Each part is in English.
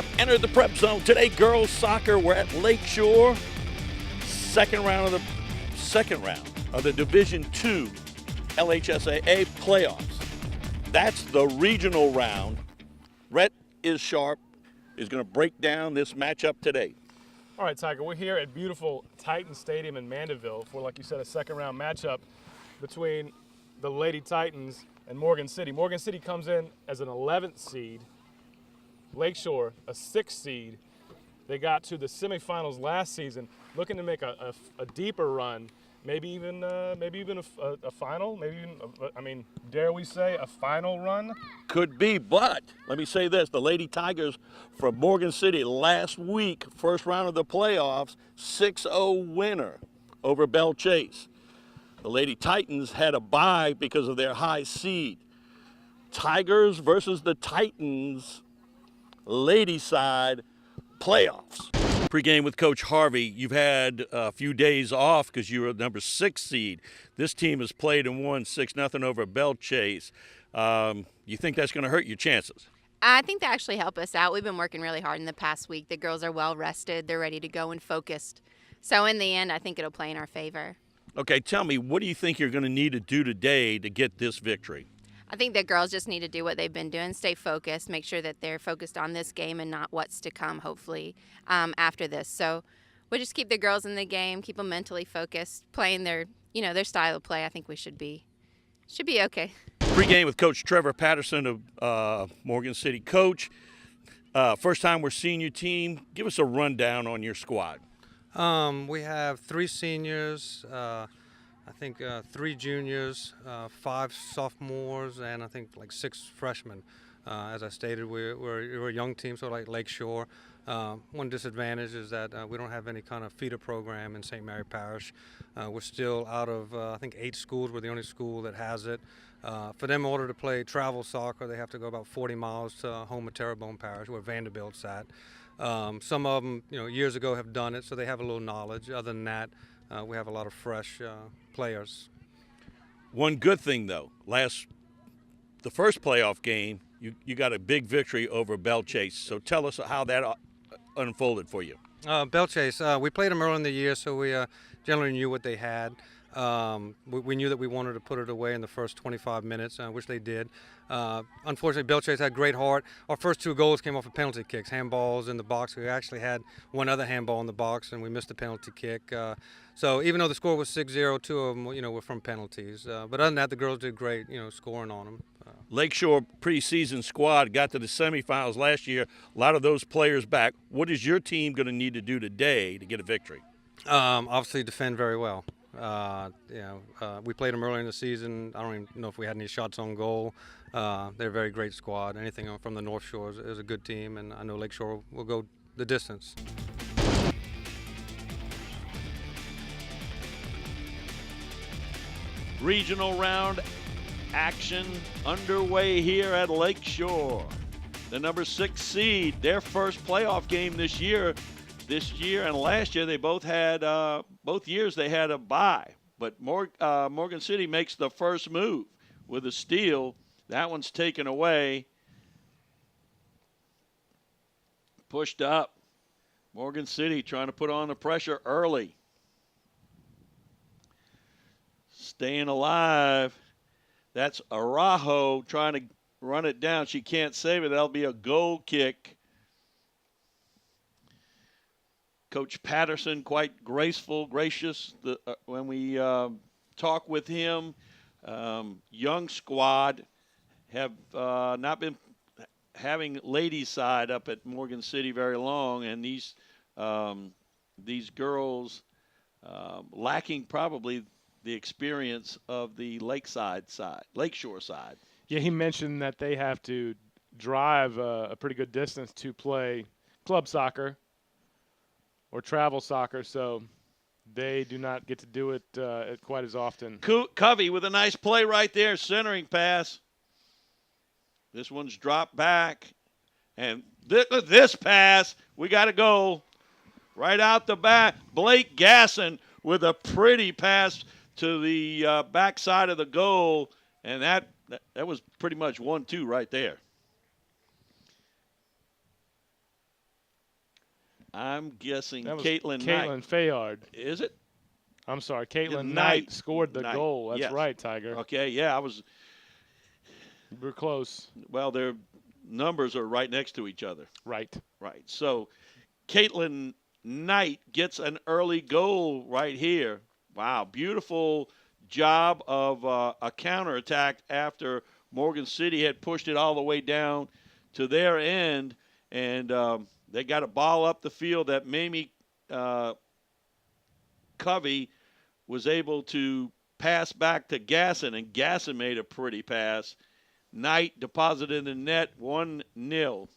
have entered the prep zone. Today, girls soccer, we're at Lakeshore. Second round of the Division II LHSAA playoffs. That's the regional round. Rhett is sharp, is going to break down this matchup today. All right, Tiger, we're here at beautiful Titan Stadium in Mandeville for, like you said, a second round matchup between the Lady Titans and Morgan City. Morgan City comes in as an 11th seed. Lakeshore, a 6th seed. They got to the semifinals last season, looking to make a deeper run, maybe even a final, dare we say a final run? Could be, but let me say this. The Lady Tigers from Morgan City last week, first round of the playoffs, 6-0 winner over Belle Chase. The Lady Titans had a bye because of their high seed. Tigers versus the Titans, lady side playoffs. Pre-game with Coach Harvey. You've had a few days off because you were number 6 seed. This team has played and won 6-0 over Belle Chase. You think that's going to hurt your chances? I think that actually helped us out. We've been working really hard in the past week. The girls are well rested. They're ready to go and focused. So in the end, I think it'll play in our favor. Okay, tell me, what do you think you're going to need to do today to get this victory? I think the girls just need to do what they've been doing, stay focused, make sure that they're focused on this game and not what's to come, hopefully, after this. So we'll just keep the girls in the game, keep them mentally focused, playing their style of play. I think we should be okay. Pre-game with Coach Trevor Patterson of Morgan City. Coach, first time we're seeing your team. Give us a rundown on your squad. We have 3 seniors, I think 3 juniors, 5 sophomores, and I think like 6 freshmen. As I stated, we're a young team, so like Lakeshore. One disadvantage is that we don't have any kind of feeder program in St. Mary Parish. We're still out of, I think, 8 schools. We're the only school that has it. For them, in order to play travel soccer, they have to go about 40 miles to home of Terrebonne Parish, where Vanderbilt's at. Some of them, years ago have done it, so they have a little knowledge. Other than that, we have a lot of fresh players. One good thing, though, the first playoff game, you got a big victory over Belle Chase. So tell us how that unfolded for you. Belle Chase, we played them early in the year, so we generally knew what they had. We knew that we wanted to put it away in the first 25 minutes, which they did. Unfortunately, Belle Chase had great heart. Our first 2 goals came off of penalty kicks, handballs in the box. We actually had one other handball in the box, and we missed a penalty kick. So even though the score was 6-0, 2 of them, were from penalties. But other than that, the girls did great, scoring on them. Lakeshore preseason squad got to the semifinals last year. A lot of those players back. What is your team going to need to do today to get a victory? Obviously, defend very well. We played them early in the season. I don't even know if we had any shots on goal. They're a very great squad. Anything from the North Shore is a good team, and I know Lakeshore will go the distance. Regional round action underway here at Lakeshore. The number 6 seed, their first playoff game this year and last year they both years they had a bye. But Morgan City makes the first move with a steal. That one's taken away. Pushed up. Morgan City trying to put on the pressure early. Staying alive. That's Araujo trying to run it down. She can't save it. That'll be a goal kick. Coach Patterson, quite graceful, gracious when we talk with him. Young squad have not been having ladies side up at Morgan City very long, and these girls lacking probably the experience of the Lakeshore side. Yeah, he mentioned that they have to drive a pretty good distance to play club soccer or travel soccer, so they do not get to do it quite as often. Covey with a nice play right there, centering pass. This one's dropped back, and this pass, we got to go right out the back. Blake Gasson with a pretty pass to the backside of the goal, and that was pretty much 1-2 right there. I'm guessing That was Caitlin Caitlin Knight. Fayard. Is it? I'm sorry, Caitlin Knight. Knight scored the Knight. goal. That's Yes. right, Tiger. Okay, yeah, I was. We're close. Well, their numbers are right next to each other. Right. Right. So Caitlin Knight gets an early goal right here. Wow, beautiful job of a counterattack after Morgan City had pushed it all the way down to their end, and they got a ball up the field that Mamie Covey was able to pass back to Gasson, and Gasson made a pretty pass. Knight deposited in the net, 1-0.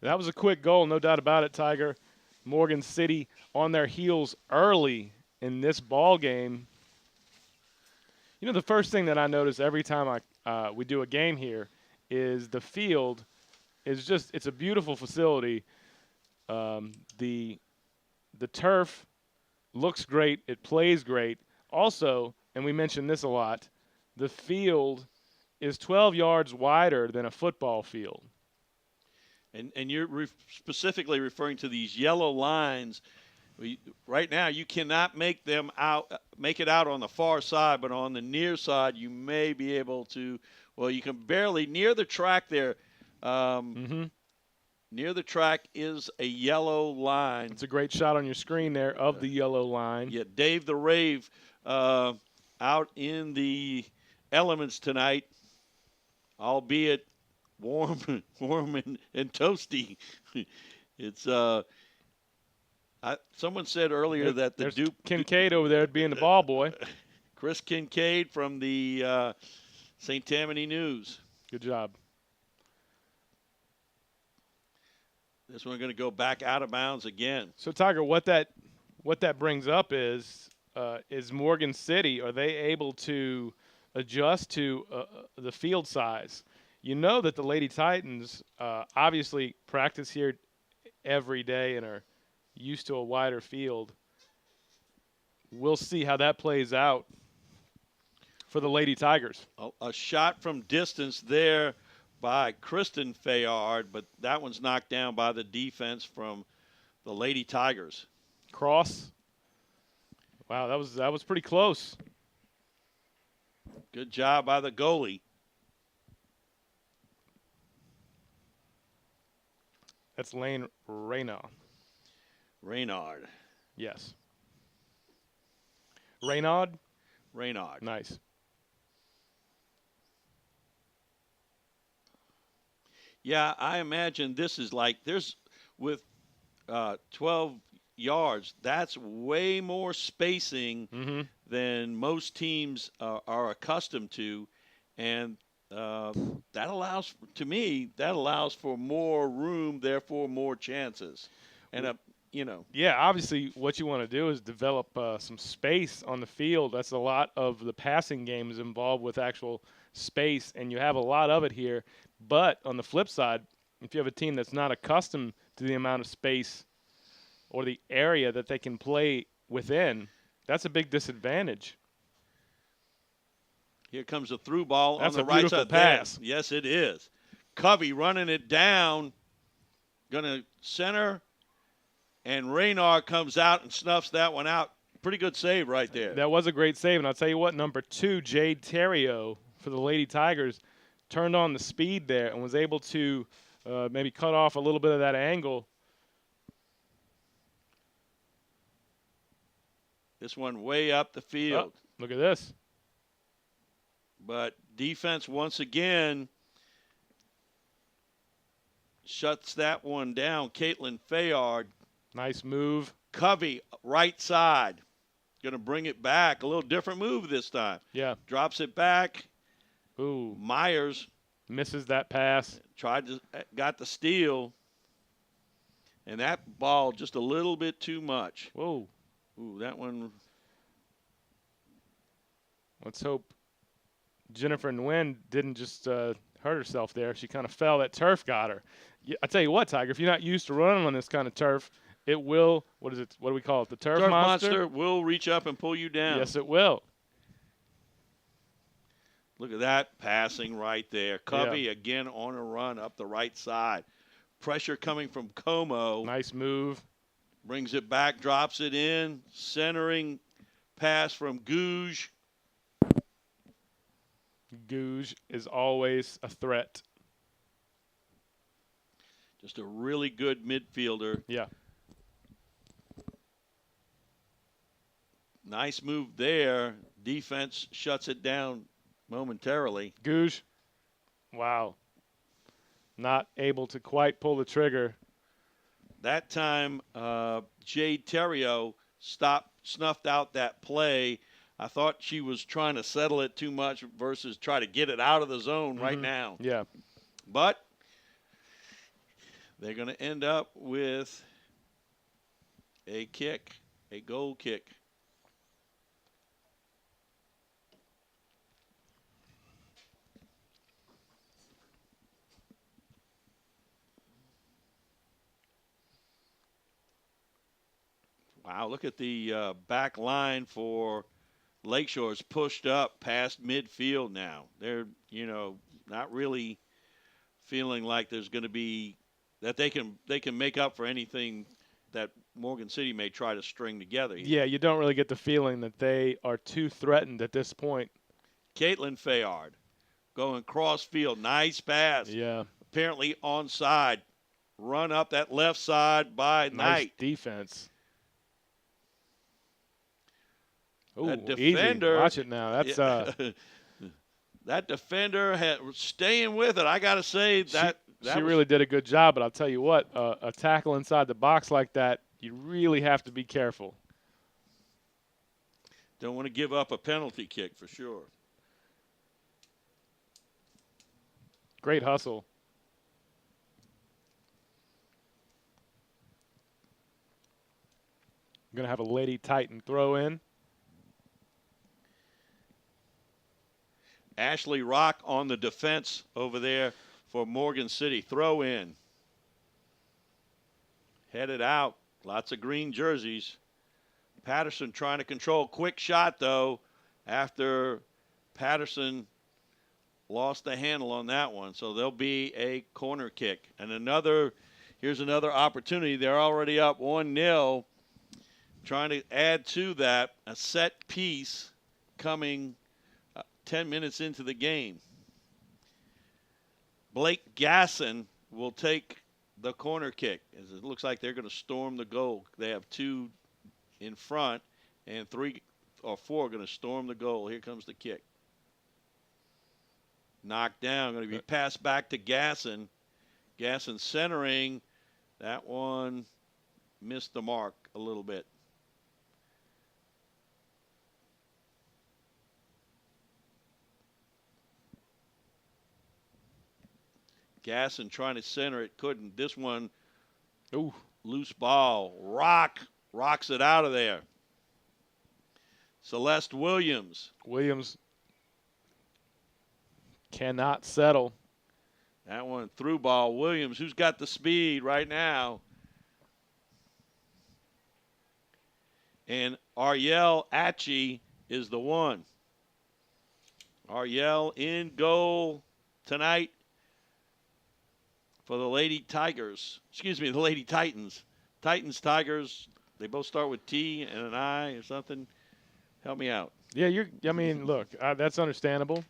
That was a quick goal, no doubt about it, Tiger. Morgan City on their heels early in this ball game. You know, the first thing that I notice every time we do a game here is the field is just, it's a beautiful facility. The turf looks great. It plays great. Also, and we mentioned this a lot, the field is 12 yards wider than a football field. And you're specifically referring to these yellow lines. Right now, you cannot make it out on the far side, but on the near side, you may be able to. Well, you can barely near the track there. Near the track is a yellow line. It's a great shot on your screen there of the yellow line. Yeah, Dave the Rave out in the elements tonight, albeit warm and toasty. It's someone said earlier that the Duke Kincaid over there being the ball boy. Chris Kincaid from the St. Tammany News. Good job. This one going to go back out of bounds again. So Tiger, what that brings up is Morgan City, are they able to adjust to the field size? You know that the Lady Titans obviously practice here every day and are used to a wider field. We'll see how that plays out for the Lady Tigers. A shot from distance there by Kristen Fayard, but that one's knocked down by the defense from the Lady Tigers. Cross. Wow, that was pretty close. Good job by the goalie. That's Lane Reynard. Reynard. Yes. Reynard? Reynard. Nice. Yeah, I imagine this is like with 12 yards, that's way more spacing than most teams are accustomed to. And that allows for more room, therefore more chances. And, Yeah, obviously what you want to do is develop some space on the field. That's a lot of the passing game is involved with actual space, and you have a lot of it here. But on the flip side, if you have a team that's not accustomed to the amount of space or the area that they can play within, that's a big disadvantage. Here comes a through ball That's on the a right beautiful side. pass. There. Yes, it is. Covey running it down, going to center, and Reynard comes out and snuffs that one out. Pretty good save right there. That was a great save, and I'll tell you what, number 2, Jade Theriot for the Lady Tigers, turned on the speed there and was able to maybe cut off a little bit of that angle. This one way up the field. Oh, look at this. But defense once again shuts that one down. Caitlin Fayard. Nice move. Covey, right side. Going to bring it back. A little different move this time. Yeah. Drops it back. Ooh. Myers misses that pass. Got the steal. And that ball just a little bit too much. Whoa. Ooh, that one. Let's hope Jennifer Nguyen didn't just hurt herself there. She kind of fell. That turf got her. I tell you what, Tiger, if you're not used to running on this kind of turf, it will, what is it? What do we call it? The turf monster? Monster will reach up and pull you down. Yes, it will. Look at that passing right there. Covey again on a run up the right side. Pressure coming from Como. Nice move. Brings it back, drops it in. Centering pass from Gouge. Gouge is always a threat. Just a really good midfielder. Yeah. Nice move there. Defense shuts it down momentarily. Gouge. Wow. Not able to quite pull the trigger. That time, Jade Terrio snuffed out that play. I thought she was trying to settle it too much versus try to get it out of the zone right now. Yeah. But they're going to end up with a kick, a goal kick. Wow, look at the back line for Lakeshore. Is pushed up past midfield now. They're, not really feeling like there's going to be that they can make up for anything that Morgan City may try to string together. Yeah, you don't really get the feeling that they are too threatened at this point. Caitlin Fayard going cross field. Nice pass. Yeah. Apparently onside. Run up that left side by Nice Knight. defense. That Ooh, defender. easy. Watch it now. That's that defender staying with it. I got to say that she really did a good job. But I'll tell you what, a tackle inside the box like that, you really have to be careful. Don't want to give up a penalty kick for sure. Great hustle. Going to have a Lady Titan throw in. Ashley Rock on the defense over there for Morgan City. Throw in. Headed out. Lots of green jerseys. Patterson trying to control. Quick shot, though, after Patterson lost the handle on that one. So there'll be a corner kick. And here's another opportunity. They're already up 1-0. Trying to add to that, a set piece coming 10 minutes into the game. Blake Gasson will take the corner kick. As it looks like they're going to storm the goal. They have 2 in front, and 3 or 4 are going to storm the goal. Here comes the kick. Knocked down, going to be passed back to Gasson. Gasson centering. That one missed the mark a little bit. Gasson trying to center it, couldn't. This one, Ooh, loose ball. Rocks it out of there. Celeste Williams. Williams cannot settle. That one through ball. Williams, who's got the speed right now. And Ariel Atchie is the one. Ariel in goal tonight for the Lady Tigers. Excuse me, the Lady Titans. Titans, Tigers, they both start with T and an I or something. Help me out. Yeah, look, that's understandable.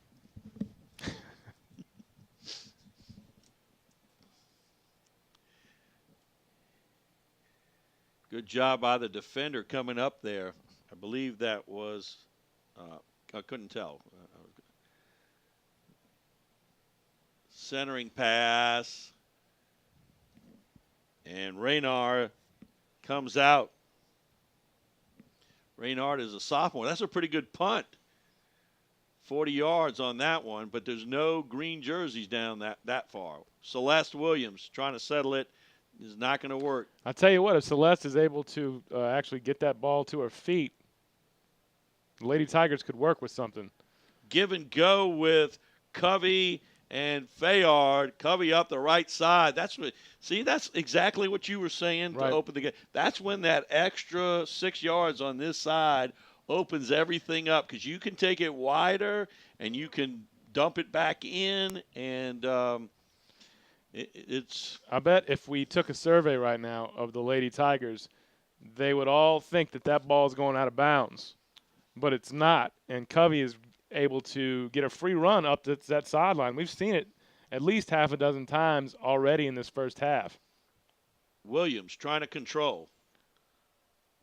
Good job by the defender coming up there. I believe that was, I couldn't tell. Centering pass. And Raynard comes out. Raynard is a sophomore. That's a pretty good punt. 40 yards on that one, but there's no green jerseys down that far. Celeste Williams trying to settle it. Is not going to work. I'll tell you what, if Celeste is able to actually get that ball to her feet, the Lady Tigers could work with something. Give and go with Covey and Fayard. Covey up the right side. That's exactly what you were saying to open the game. That's when that extra 6 yards on this side opens everything up, because you can take it wider and you can dump it back in, and it's. I bet if we took a survey right now of the Lady Tigers, they would all think that that ball is going out of bounds, but it's not. And Covey is able to get a free run up that sideline. We've seen it at least half a dozen times already in this first half. Williams trying to control.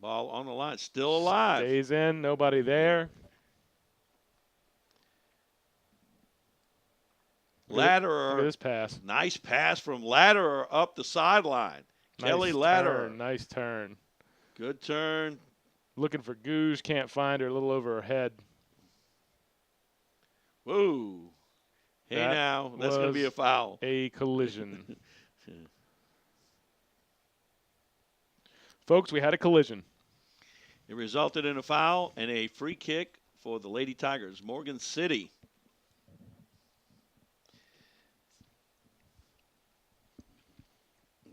Ball on the line, still alive. Stays in, nobody there. Ladderer. Look at this pass. Nice pass from Ladderer up the sideline. Kelly Ladderer. Nice turn. Good turn. Looking for Goose, can't find her, a little over her head. Whoa. Hey, That now, that's going to be a foul. A collision. Folks, we had a collision. It resulted in a foul and a free kick for the Lady Tigers. Morgan City.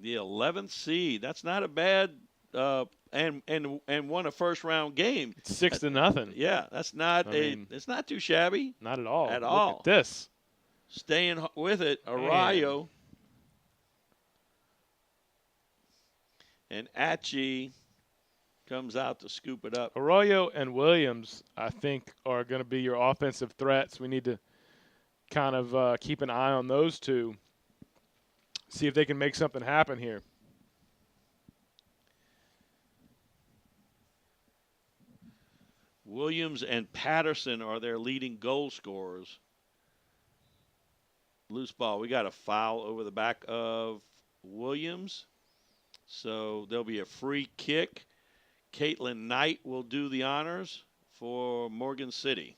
The 11th seed. That's not a bad and won a first round game. It's 6-0. Yeah, that's not it's not too shabby. Not at all. At Look all. at this. Staying with it, Arroyo. And Atchie comes out to scoop it up. Arroyo and Williams, I think, are going to be your offensive threats. We need to kind of keep an eye on those two, see if they can make something happen here. Williams and Patterson are their leading goal scorers. Loose ball. We got a foul over the back of Williams. So there'll be a free kick. Caitlin Knight will do the honors for Morgan City.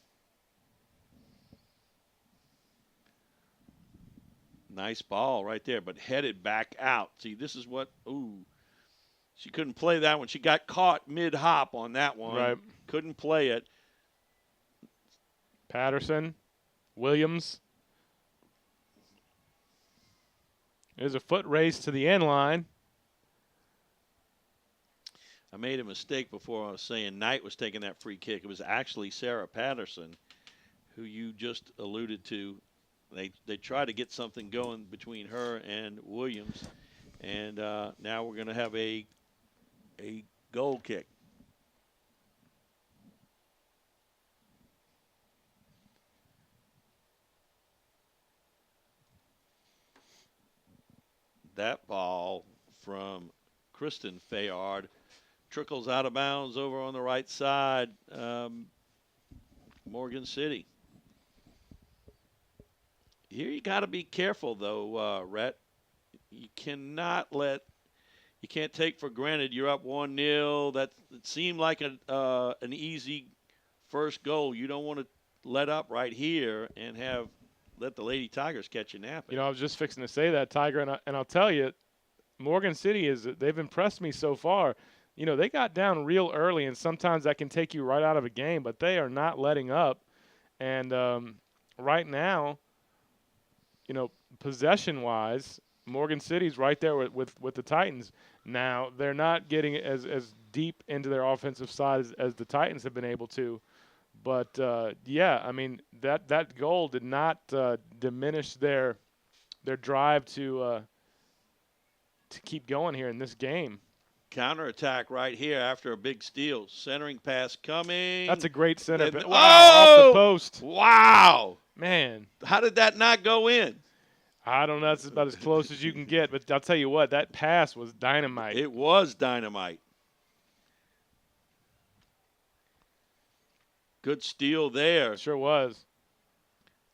Nice ball right there, but headed back out. See, this is what, she couldn't play that one. She got caught mid-hop on that one. Right. Couldn't play it. Patterson, Williams. There's a foot race to the end line. I made a mistake before. I was saying Knight was taking that free kick. It was actually Sarah Patterson, who you just alluded to. They try to get something going between her and Williams, and now we're going to have a goal kick. That ball from Kristen Fayard trickles out of bounds over on the right side. Morgan City. Here you got to be careful, though, Rhett. You can't take for granted you're up 1-0. It seemed like an easy first goal. You don't want to let up right here and let the Lady Tigers catch you napping. You know, I was just fixing to say that, Tiger, and I'll tell you, Morgan City they've impressed me so far. You know, they got down real early, and sometimes that can take you right out of a game, but they are not letting up. And right now, you know, possession-wise, Morgan City's right there with the Titans. Now, they're not getting as deep into their offensive side as the Titans have been able to. But, yeah, I mean, that goal did not diminish their drive to keep going here in this game. Counterattack right here after a big steal. Centering pass coming. That's a great center. Wow, off the post. Wow. Man. How did that not go in? I don't know. That's about as close as you can get. But I'll tell you what, that pass was dynamite. It was dynamite. Good steal there. Sure was.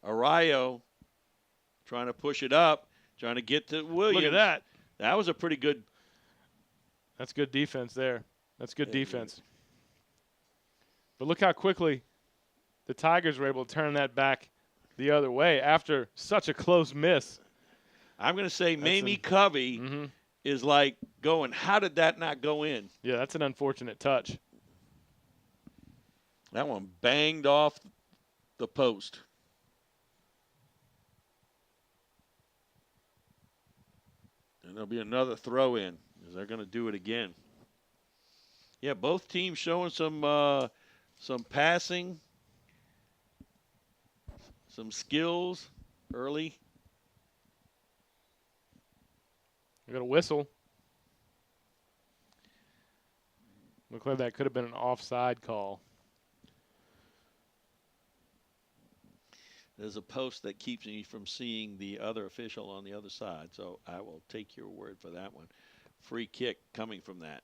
Arroyo trying to push it up, trying to get to Williams. Look at that. That was a pretty good. That's good defense there. That's good defense. But look how quickly the Tigers were able to turn that back the other way after such a close miss. I'm going to say Mamie Covey is like going, how did that not go in? Yeah, that's an unfortunate touch. That one banged off the post. And there'll be another throw in because they're going to do it again. Yeah, both teams showing some passing, Some skills early. We got a whistle. Looks like that could have been an offside call. There's a post that keeps me from seeing the other official on the other side, so I will take your word for that one. Free kick coming from that.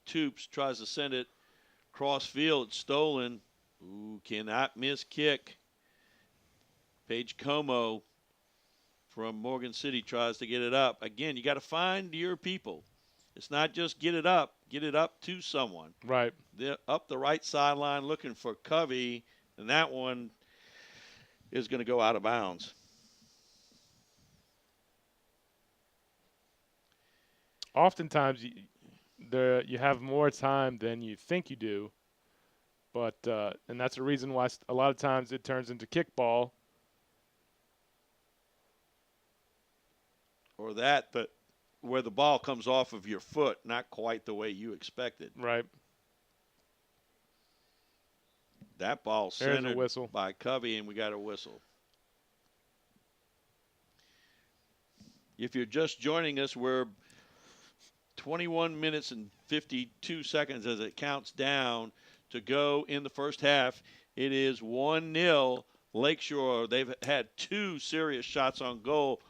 Toops tries to send it cross field. It's stolen. Ooh, cannot miss kick. Paige Como from Morgan City tries to get it up. Again, you got to find your people. It's not just get it up to someone. Right. They're up the right sideline looking for Covey, and that one is going to go out of bounds. Oftentimes, you have more time than you think you do, but and that's the reason why a lot of times it turns into kickball. Or but where the ball comes off of your foot, not quite the way you expected. Right. That ball There's a centered whistle by Covey, and we got a whistle. If you're just joining us, we're 21 minutes and 52 seconds as it counts down to go in the first half. It is 1-0 Lakeshore. They've had 2 serious shots on goal.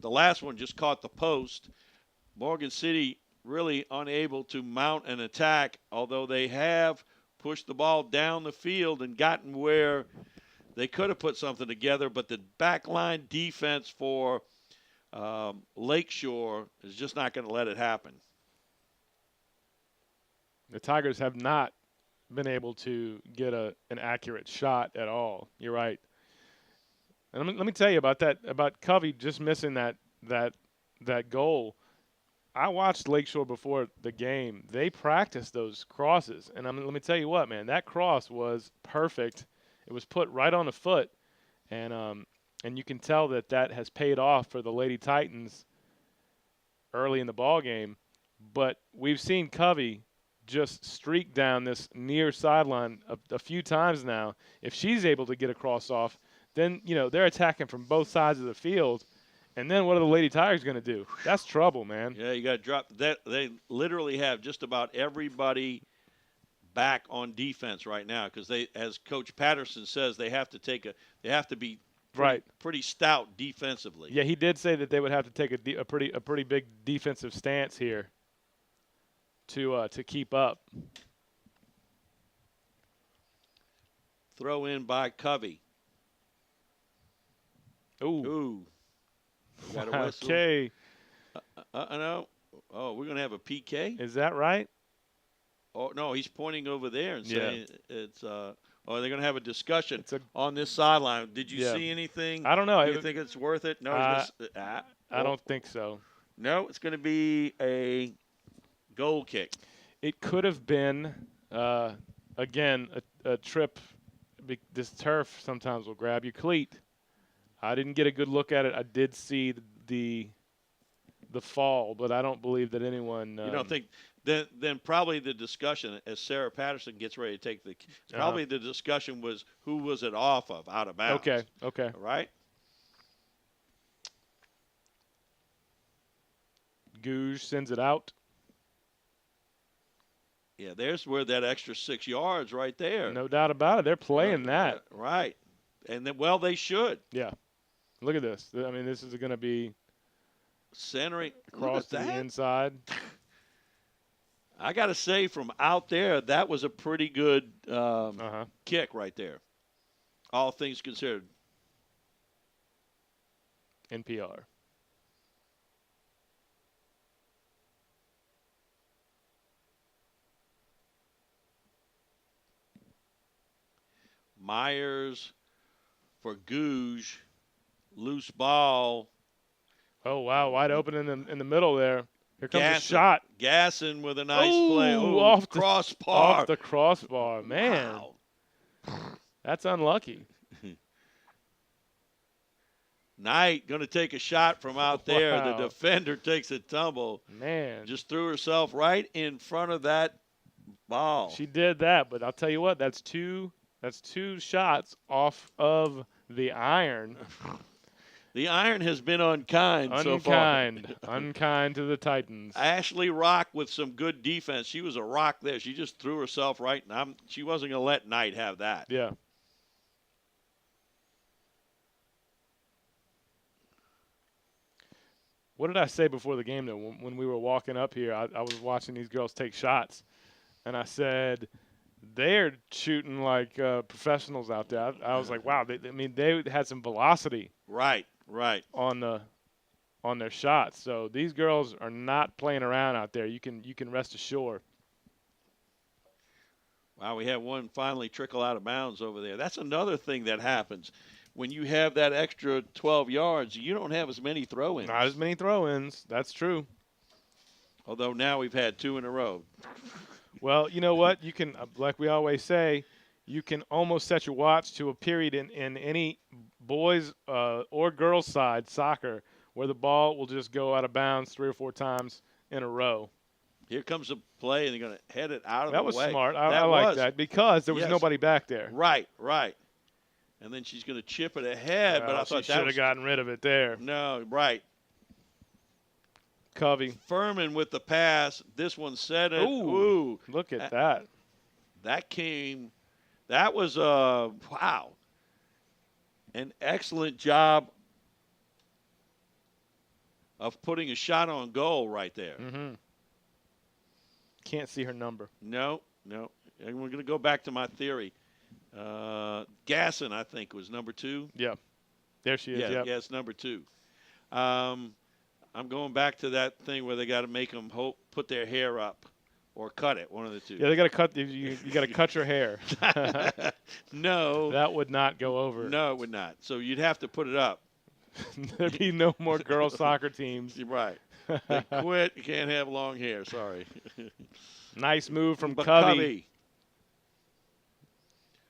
The last one just caught the post. Morgan City really unable to mount an attack, although they have pushed the ball down the field and gotten where they could have put something together, but the backline defense for Lakeshore is just not going to let it happen. The Tigers have not been able to get an accurate shot at all. You're right. And let me tell you about Covey just missing that goal. I watched Lakeshore before the game. They practiced those crosses, and let me tell you what, man, that cross was perfect. It was put right on the foot, and you can tell that has paid off for the Lady Titans early in the ball game. But we've seen Covey just streak down this near sideline a few times now. If she's able to get a cross off, then they're attacking from both sides of the field. And then what are the Lady Tigers going to do? That's trouble, man. Yeah, you got to drop that. They literally have just about everybody back on defense right now because they, as Coach Patterson says, they have to be pretty stout defensively. Yeah, he did say that they would have to take a pretty big defensive stance here to keep up. Throw in by Covey. Ooh. We got a whistle. Okay. No. Oh, we're going to have a PK? Is that right? Oh, no, he's pointing over there and saying it's they're going to have a discussion on this sideline. Did you see anything? I don't know. Do you think it's worth it? No. I don't think so. No, it's going to be a goal kick. It could have been, again, a trip. This turf sometimes will grab your cleat. I didn't get a good look at it. I did see the fall, but I don't believe that anyone. You don't think? Then probably the discussion, as Sarah Patterson gets ready to take probably the discussion was who was it off of, out of bounds. Okay. All right. Gouge sends it out. Yeah, there's where that extra 6 yards right there. No doubt about it. They're playing that. Right. And then, they should. Yeah. Look at this. I mean, this is going to be centering across to the inside. I got to say, from out there, that was a pretty good kick right there, all things considered. NPR. Myers for Gouge. Loose ball. Oh, wow. Wide open in the middle there. Here comes a shot. Gasson with a nice play. Ooh, off the crossbar. Off the crossbar. Man. Wow. That's unlucky. Knight going to take a shot from out there. Wow. The defender takes a tumble. Man. Just threw herself right in front of that ball. She did that, but I'll tell you what, that's two shots off of the iron. The iron has been unkind so far. Unkind to the Titans. Ashley Rock with some good defense. She was a rock there. She just threw herself right. She wasn't going to let Knight have that. Yeah. What did I say before the game, though? When we were walking up here, I was watching these girls take shots, and I said, they're shooting like professionals out there. I was like, wow, they had some velocity. Right. On their shots. So these girls are not playing around out there. You can rest assured. Wow, we had one finally trickle out of bounds over there. That's another thing that happens. When you have that extra 12 yards, you don't have as many throw-ins. Not as many throw-ins. That's true. Although now we've had 2 in a row. Well, you know what? You can, like we always say, you can almost set your watch to a period in any boys or girls side soccer where the ball will just go out of bounds 3 or 4 times in a row. Here comes a play, and they're going to head it out of the way. That was smart. I like that because there was nobody back there. Right. And then she's going to chip it ahead, but I thought she should have gotten rid of it there. No, right. Covey. Furman with the pass. This one set it. Ooh. Look at that. That was, wow. An excellent job of putting a shot on goal right there. Mm-hmm. Can't see her number. No. And we're going to go back to my theory. Gasson, I think, was number 2. Yeah. There she is. Yeah, it's number 2. I'm going back to that thing where they got to make them put their hair up or cut it, one of the two. Yeah, they got to cut. You got to cut your hair. No. That would not go over. No, it would not. So you'd have to put it up. There'd be no more girls soccer teams. You're right. They quit. You can't have long hair. Sorry. Nice move from But Covey.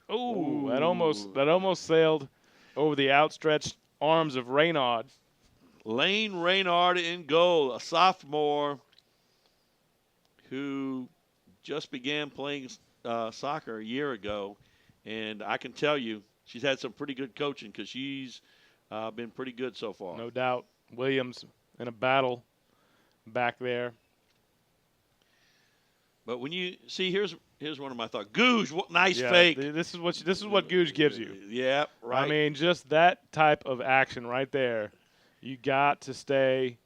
Ooh, that almost sailed over the outstretched arms of Reynaud. Lane Reynaud in goal, a sophomore who just began playing soccer a year ago. And I can tell you, she's had some pretty good coaching because she's been pretty good so far. No doubt. Williams in a battle back there. But when you see, here's one of my thoughts. Gouge, nice fake. This is what Gouge gives you. Yeah, right. I mean, just that type of action right there. You got to stay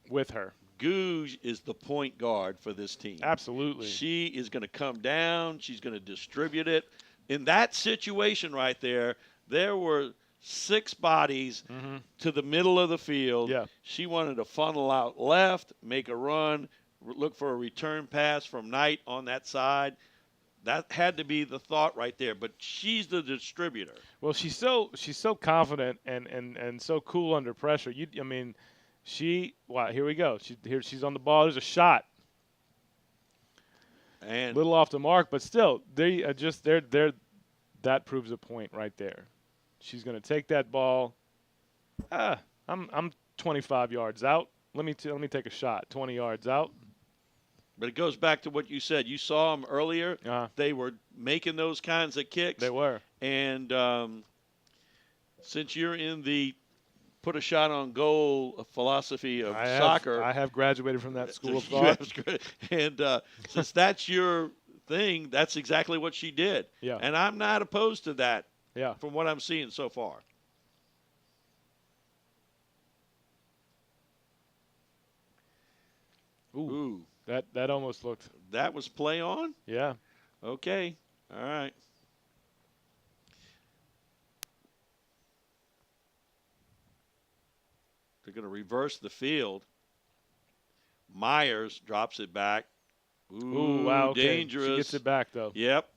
with her. Gouge is the point guard for this team. Absolutely. She is going to come down. She's going to distribute it. In that situation right there, there were 6 bodies to the middle of the field. Yeah. She wanted to funnel out left, make a run, look for a return pass from Knight on that side. That had to be the thought right there. But she's the distributor. Well, she's so confident and so cool under pressure. Here we go. She's on the ball. There's a shot. And little off the mark, but still, that proves a point right there. She's going to take that ball. I'm 25 yards out. Let me take a shot. 20 yards out. But it goes back to what you said. You saw them earlier. They were making those kinds of kicks. They were. And since you're in the put a shot on goal philosophy of soccer. I have graduated from that school of thought. And since that's your thing, that's exactly what she did. Yeah. And I'm not opposed to that Yeah. from what I'm seeing so far. Ooh. That almost looked. That was play on? Yeah. Okay. All right. They're going to reverse the field. Myers drops it back. Ooh, wow. Okay. Dangerous. She gets it back, though. Yep.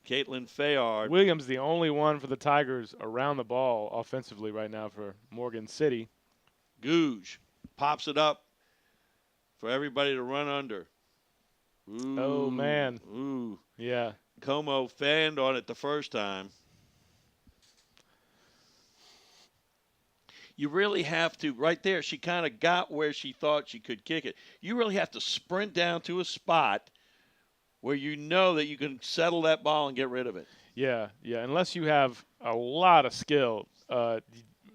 Caitlin Fayard. Williams, the only one for the Tigers around the ball offensively right now for Morgan City. Gouge pops it up for everybody to run under. Ooh. Oh, man. Ooh. Yeah. Como fanned on it the first time. you really have to, right there, she kind of got where she thought she could kick it. You really have to sprint down to a spot where you know that you can settle that ball and get rid of it. Yeah, unless you have a lot of skill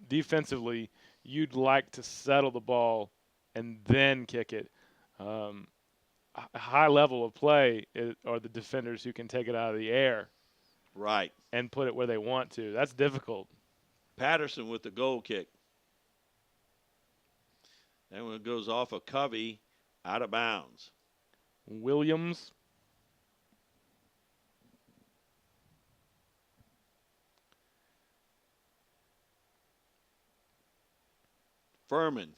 defensively, you'd like to settle the ball and then kick it. A high level of play are the defenders who can take it out of the air Right. and put it where they want to. That's difficult. Patterson with the goal kick. That one goes off of Covey, out of bounds. Williams. Furman.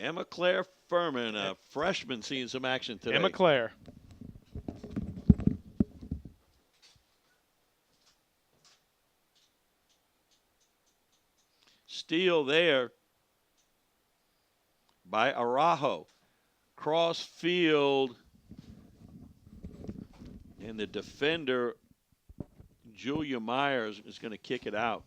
Emma Claire Furman, a freshman, seeing some action today. Emma Claire. Steal there by Araujo. Cross field. And the defender, Julia Myers, is going to kick it out.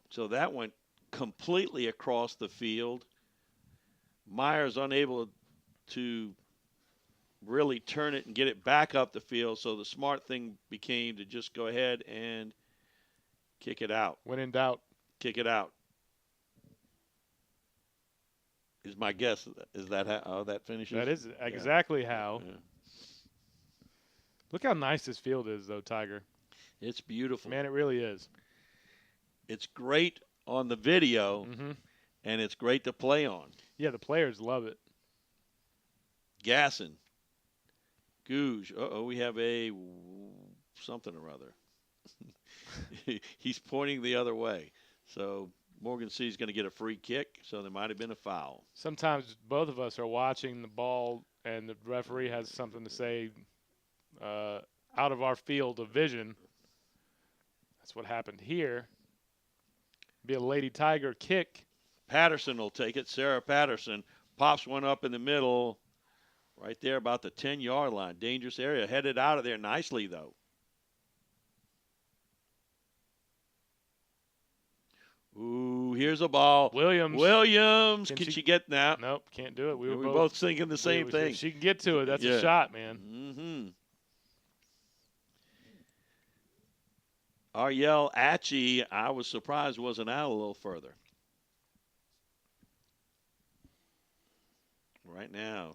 So that went completely across the field. Myers unable to really turn it and get it back up the field. So the smart thing became to just go ahead and kick it out. When in doubt. Kick it out. Is my guess. Is that how that finishes? That is exactly Yeah. how. Yeah. Look how nice this field is, though, Tiger. It's beautiful. Man, it really is. It's great on the video, Mm-hmm. and it's great to play on. Yeah, the players love it. Gasson. Gouge. We have a something or other. He's pointing the other way. So Morgan City's going to get a free kick, so there might have been a foul. Sometimes both of us are watching the ball, and the referee has something to say out of our field of vision. That's what happened here. Be a Lady Tiger kick. Patterson will take it. Sarah Patterson pops one up in the middle, right there about the 10-yard line. Dangerous area. Headed out of there nicely, though. Ooh, here's a ball. Williams. Can she get that? Nope, can't do it. We were both thinking the same thing. If she can get to it, that's Yeah. a shot, man. Mm-hmm. Ariel Atchie, I was surprised wasn't out a little further. Right now,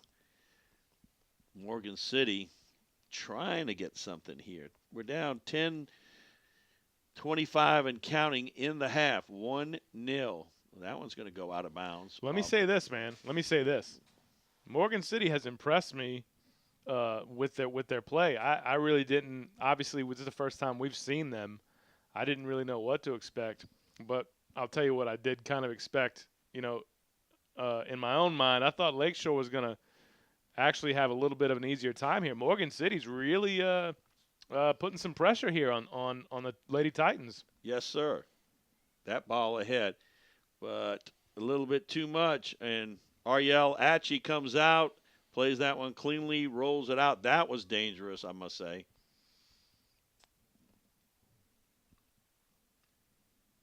Morgan City trying to get something here. We're down 10-25 and counting in the half. 1-0. That one's going to go out of bounds. Let me say this, man. Let me say this. Morgan City has impressed me with their play. I really didn't. Obviously, this is the first time we've seen them. I didn't really know what to expect, but I'll tell you what I did kind of expect. In my own mind, I thought Lakeshore was going to actually have a little bit of an easier time here. Morgan City's really putting some pressure here on the Lady Titans. Yes, sir. That ball ahead, but a little bit too much. And Ariel Atchie comes out, plays that one cleanly, rolls it out. That was dangerous, I must say.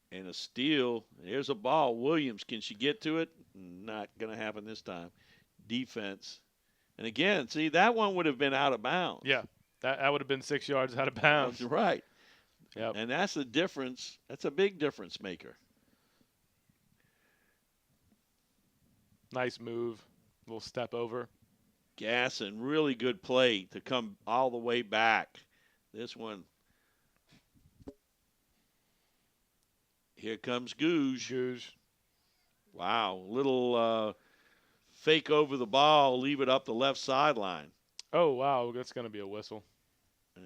And a steal. Here's a ball. Williams, can she get to it? Not going to happen this time. Defense. And again, see, that one would have been out of bounds. Yeah, that would have been 6 yards out of bounds. That's right. Yep. And that's the difference. That's a big difference maker. Nice move. Little step over. Gasson, really good play to come all the way back. This one. Here comes Gouge. Wow. Little fake over the ball, leave it up the left sideline. Oh, wow. That's going to be a whistle. Yeah.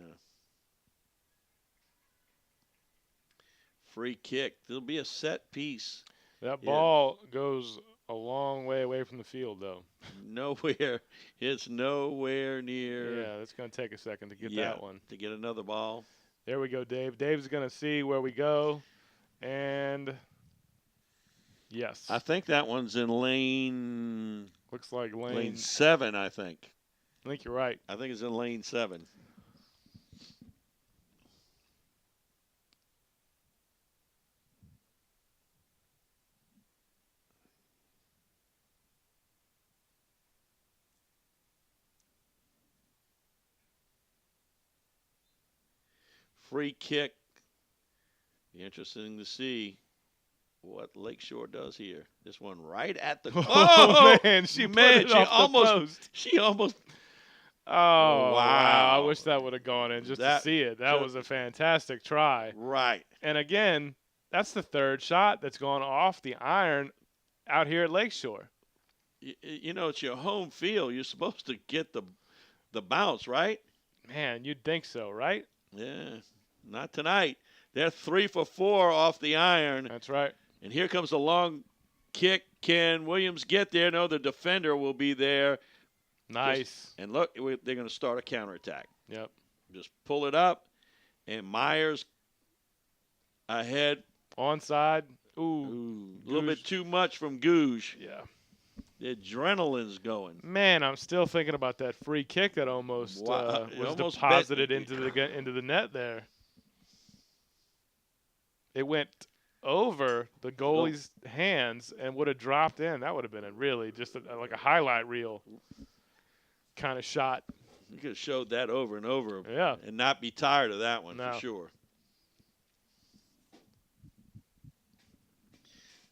Free kick. There'll be a set piece. That ball goes a long way away from the field, though. Nowhere. It's nowhere near. Yeah, it's going to take a second to get that one. To get another ball. There we go, Dave. Dave's going to see where we go. And, yes. I think that one's in lane. Looks like lane 7, I think. I think you're right. I think it's in lane 7. free kick. Be interesting to see what Lakeshore does here. This one right at the Oh, man, she put it she off the almost post. she almost Oh, wow. I wow. wish that would have gone in just to That see it. That was a fantastic try. right. And again, that's the third shot that's gone off the iron out here at Lakeshore. You know, it's your home field. You're supposed to get the bounce, right? Man, you'd think so, right? Yeah. Not tonight. They're 3 for 4 off the iron. That's right. And here comes the long kick. Can Williams get there? No, the defender will be there. Nice. And look, they're going to start a counterattack. Yep. Just pull it up. And Myers ahead. Onside. Ooh. Ooh, a little bit Gouge. too much from Gouge. Yeah. The adrenaline's going. Man, I'm still thinking about that free kick that almost Wow. It was almost deposited bet- into the net there. It went over the goalie's hands and would have dropped in. That would have been just like a highlight reel kind of shot. You could have showed that over and over. Yeah. And not be tired of that one No. for sure.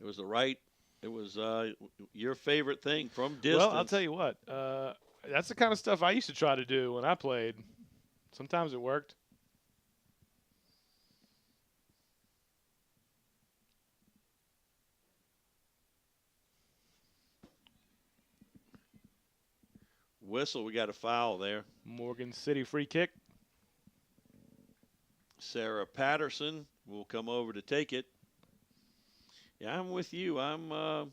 It was your favorite thing from distance. Well, I'll tell you what. That's the kind of stuff I used to try to do when I played. Sometimes it worked. Whistle, we got a foul there. Morgan City free kick. Sarah Patterson will come over to take it. Yeah, I'm with you. I'm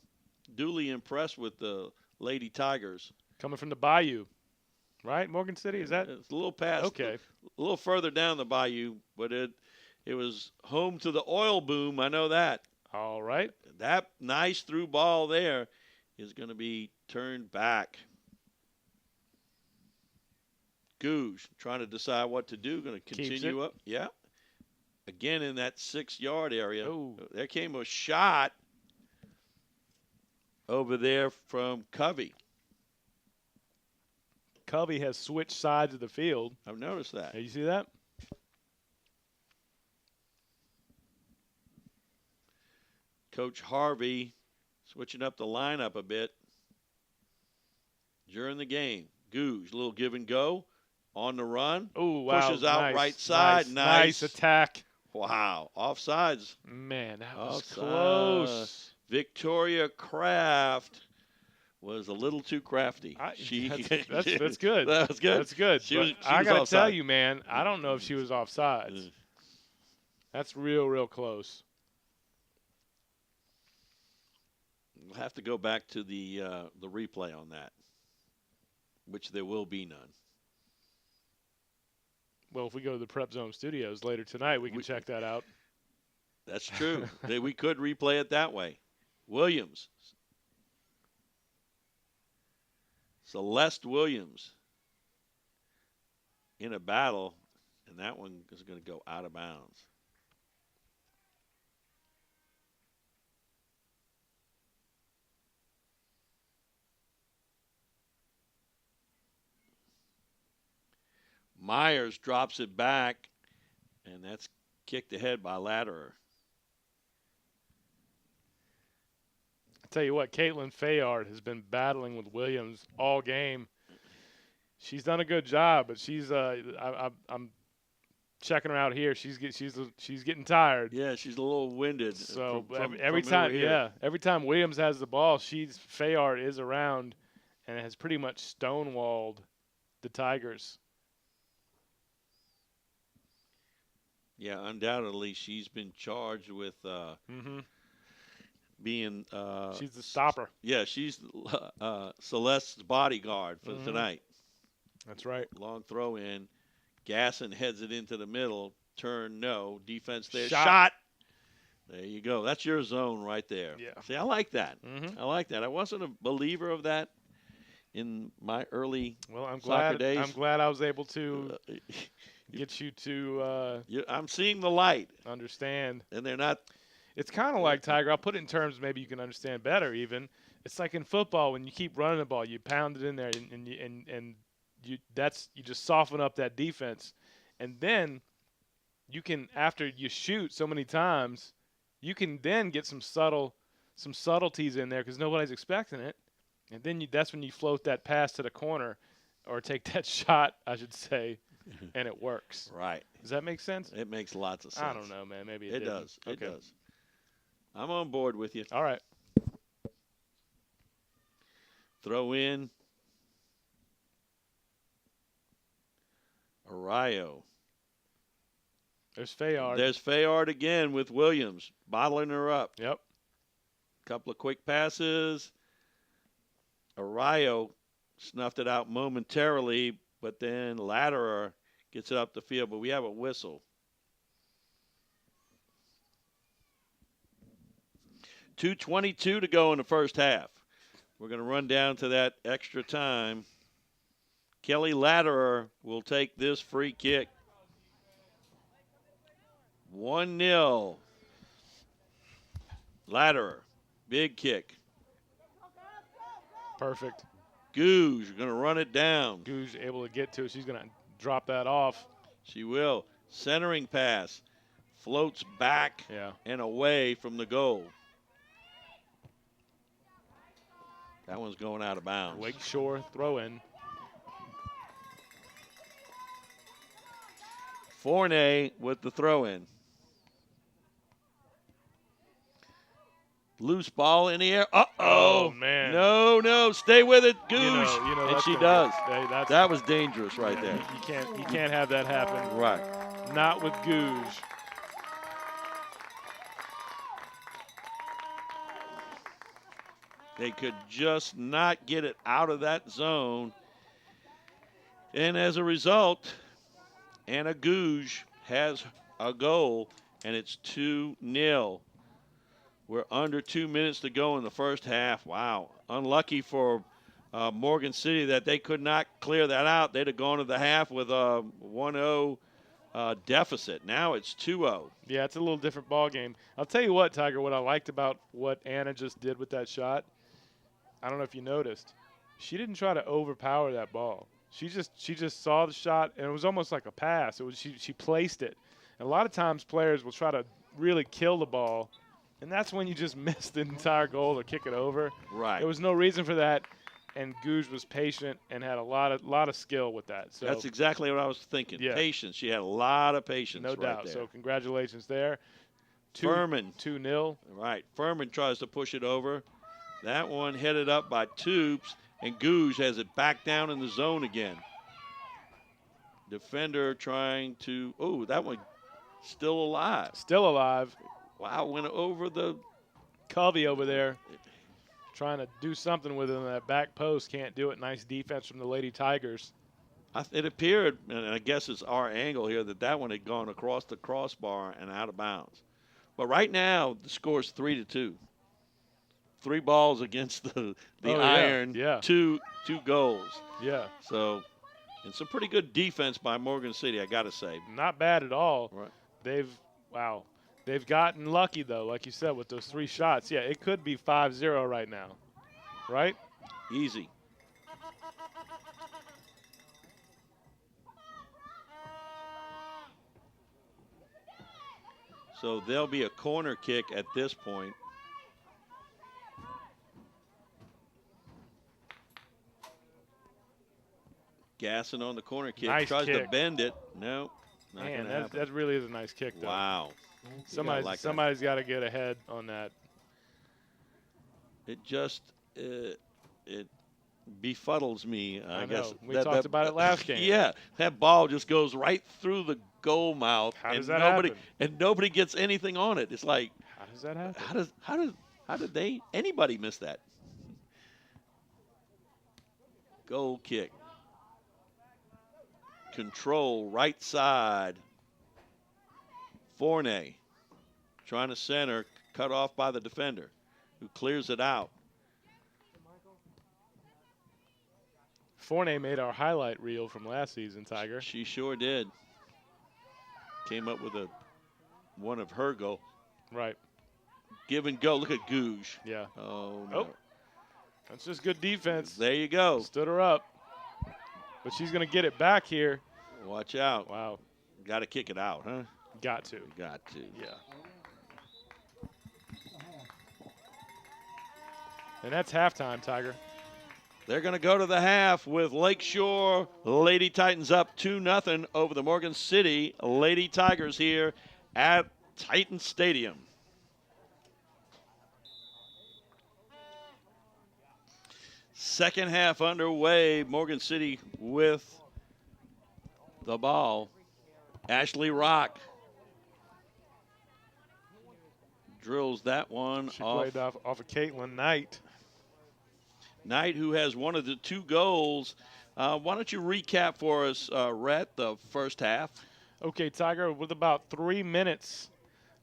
duly impressed with the Lady Tigers. Coming from the Bayou, right? Morgan City, is that? It's a little past, Okay. a little further down the bayou, but it was home to the oil boom. I know that. All right. That nice through ball there is going to be turned back. Gouge trying to decide what to do. Going to continue up. Yeah. Again in that 6-yard area. Ooh. There came a shot over there from Covey. Covey has switched sides of the field. I've noticed that. Hey, you see that? Coach Harvey switching up the lineup a bit during the game. Gouge, little give and go on the run. Oh, wow. Pushes out Nice, right side. Nice attack. Wow. Offsides. Man, that was Offside. close. Victoria Kraft was a little too crafty. That's good. That was good. That's good. She I was got to offside. tell you, man, I don't know if she was offsides. That's real close. We'll have to go back to the replay on that, which there will be none. Well, if we go to the PrepZone studios later tonight, we can check that out. That's true. We could replay it that way. Williams. Celeste Williams in a battle, and that one is going to go out of bounds. Myers drops it back, and that's kicked ahead by Latterer. I tell you what, Caitlin Fayard has been battling with Williams all game. She's done a good job, but she's I'm checking her out here. She's getting tired. Yeah, she's a little winded. So from every over time, here. every time Williams has the ball, Fayard is around and has pretty much stonewalled the Tigers. Yeah, undoubtedly she's been charged with being. She's the stopper. Yeah, she's Celeste's bodyguard for tonight. That's right. Long throw in. Gasson heads it into the middle. Turn, no. Defense there. Shot. There you go. That's your zone right there. Yeah. See, I like that. Mm-hmm. I like that. I wasn't a believer of that in my early I'm soccer glad. days. I'm glad I was able to get you to I'm seeing the light. understand. And they're not. It's kind of like, Tiger, I'll put it in terms maybe you can understand better even. It's like in football when you keep running the ball, you pound it in there and you just soften up that defense. And then you can, after you shoot so many times, you can then get some subtleties in there because nobody's expecting it, and then that's when you float that pass to the corner, or take that shot, I should say, and it works. Right. Does that make sense? It makes lots of sense. I don't know, man. Maybe It didn't. does. It Okay. does. I'm on board with you. All right. Throw in. Arroyo. There's Fayard. There's Fayard again with Williams, bottling her up. Yep. Couple of quick passes. Arroyo snuffed it out momentarily, but then Latterer gets it up the field, but we have a whistle. 2:22 to go in the first half. We're going to run down to that extra time. Kelly Latterer will take this free kick. 1-0. Latterer, big kick. Perfect. Gouge going to run it down. Gouge able to get to it. She's going to drop that off. She will. Centering pass. Floats back and away from the goal. That one's going out of bounds. Lakeshore throw in. Fournier with the throw in. Loose ball in the air. Uh-oh. Oh, man. No. Stay with it, Gouge. And and she gonna does. That was dangerous right there. You can't have that happen. Right. Not with Gouge. They could just not get it out of that zone. And as a result, Anna Gouge has a goal, and it's 2-0. We're under 2 minutes to go in the first half. Wow. Unlucky for Morgan City that they could not clear that out. They'd have gone to the half with a 1-0 deficit. Now it's 2-0. Yeah, it's a little different ball game. I'll tell you what, Tiger, what I liked about what Anna just did with that shot, I don't know if you noticed, she didn't try to overpower that ball. She just saw the shot, and it was almost like a pass. It was she placed it. And a lot of times players will try to really kill the ball, and that's when you just miss the entire goal or kick it over. Right. There was no reason for that, and Gouge was patient and had a lot of skill with that. So that's exactly what I was thinking. Yeah. Patience. She had a lot of patience. No right doubt. there. So congratulations there. Furman. 2-0. Right. Furman tries to push it over. That one headed up by Tubes, and Gouge has it back down in the zone again. Defender trying to, that one still alive. Still alive. Wow, went over the. Covey over there trying to do something with it on that back post. Can't do it. Nice defense from the Lady Tigers. It appeared, and I guess it's our angle here, that one had gone across the crossbar and out of bounds. But right now, the score is 3-2. 3 balls against the iron. Yeah. Two goals. Yeah. So, and some pretty good defense by Morgan City, I got to say. Not bad at all. Right. They've gotten lucky, though, like you said, with those 3 shots. Yeah, it could be 5-0 right now. Right? Easy. So there'll be a corner kick at this point. Gassing on the corner kick. Nice Tries kick. to bend it. No, not Man, gonna happen. that really is a nice kick, though. Wow. Somebody's got to get ahead on that. It just it befuddles me. I guess we talked about it last game. Yeah, that ball just goes right through the goal mouth, How does and that happen? nobody gets anything on it. It's like, How does that happen? how did anybody miss that? Goal kick. Control right side. Fournier trying to center, cut off by the defender, who clears it out. Fournier made our highlight reel from last season, Tiger. She sure did. Came up with one of her goal. Right. Give and go. Look at Gouge. Yeah. Oh, no. Oh. That's just good defense. There you go. Stood her up. But she's going to get it back here. Watch out. Wow. Got to kick it out, huh? Got to. Got to. Yeah. And that's halftime, Tiger. They're going to go to the half with Lakeshore Lady Titans up 2-0 over the Morgan City Lady Tigers here at Titan Stadium. Second half underway. Morgan City with the ball. Ashley Rock drills that one She off. played off of Caitlin Knight. Knight, who has one of the 2 goals. Why don't you recap for us, Rhett, the first half? Okay, Tiger, with about 3 minutes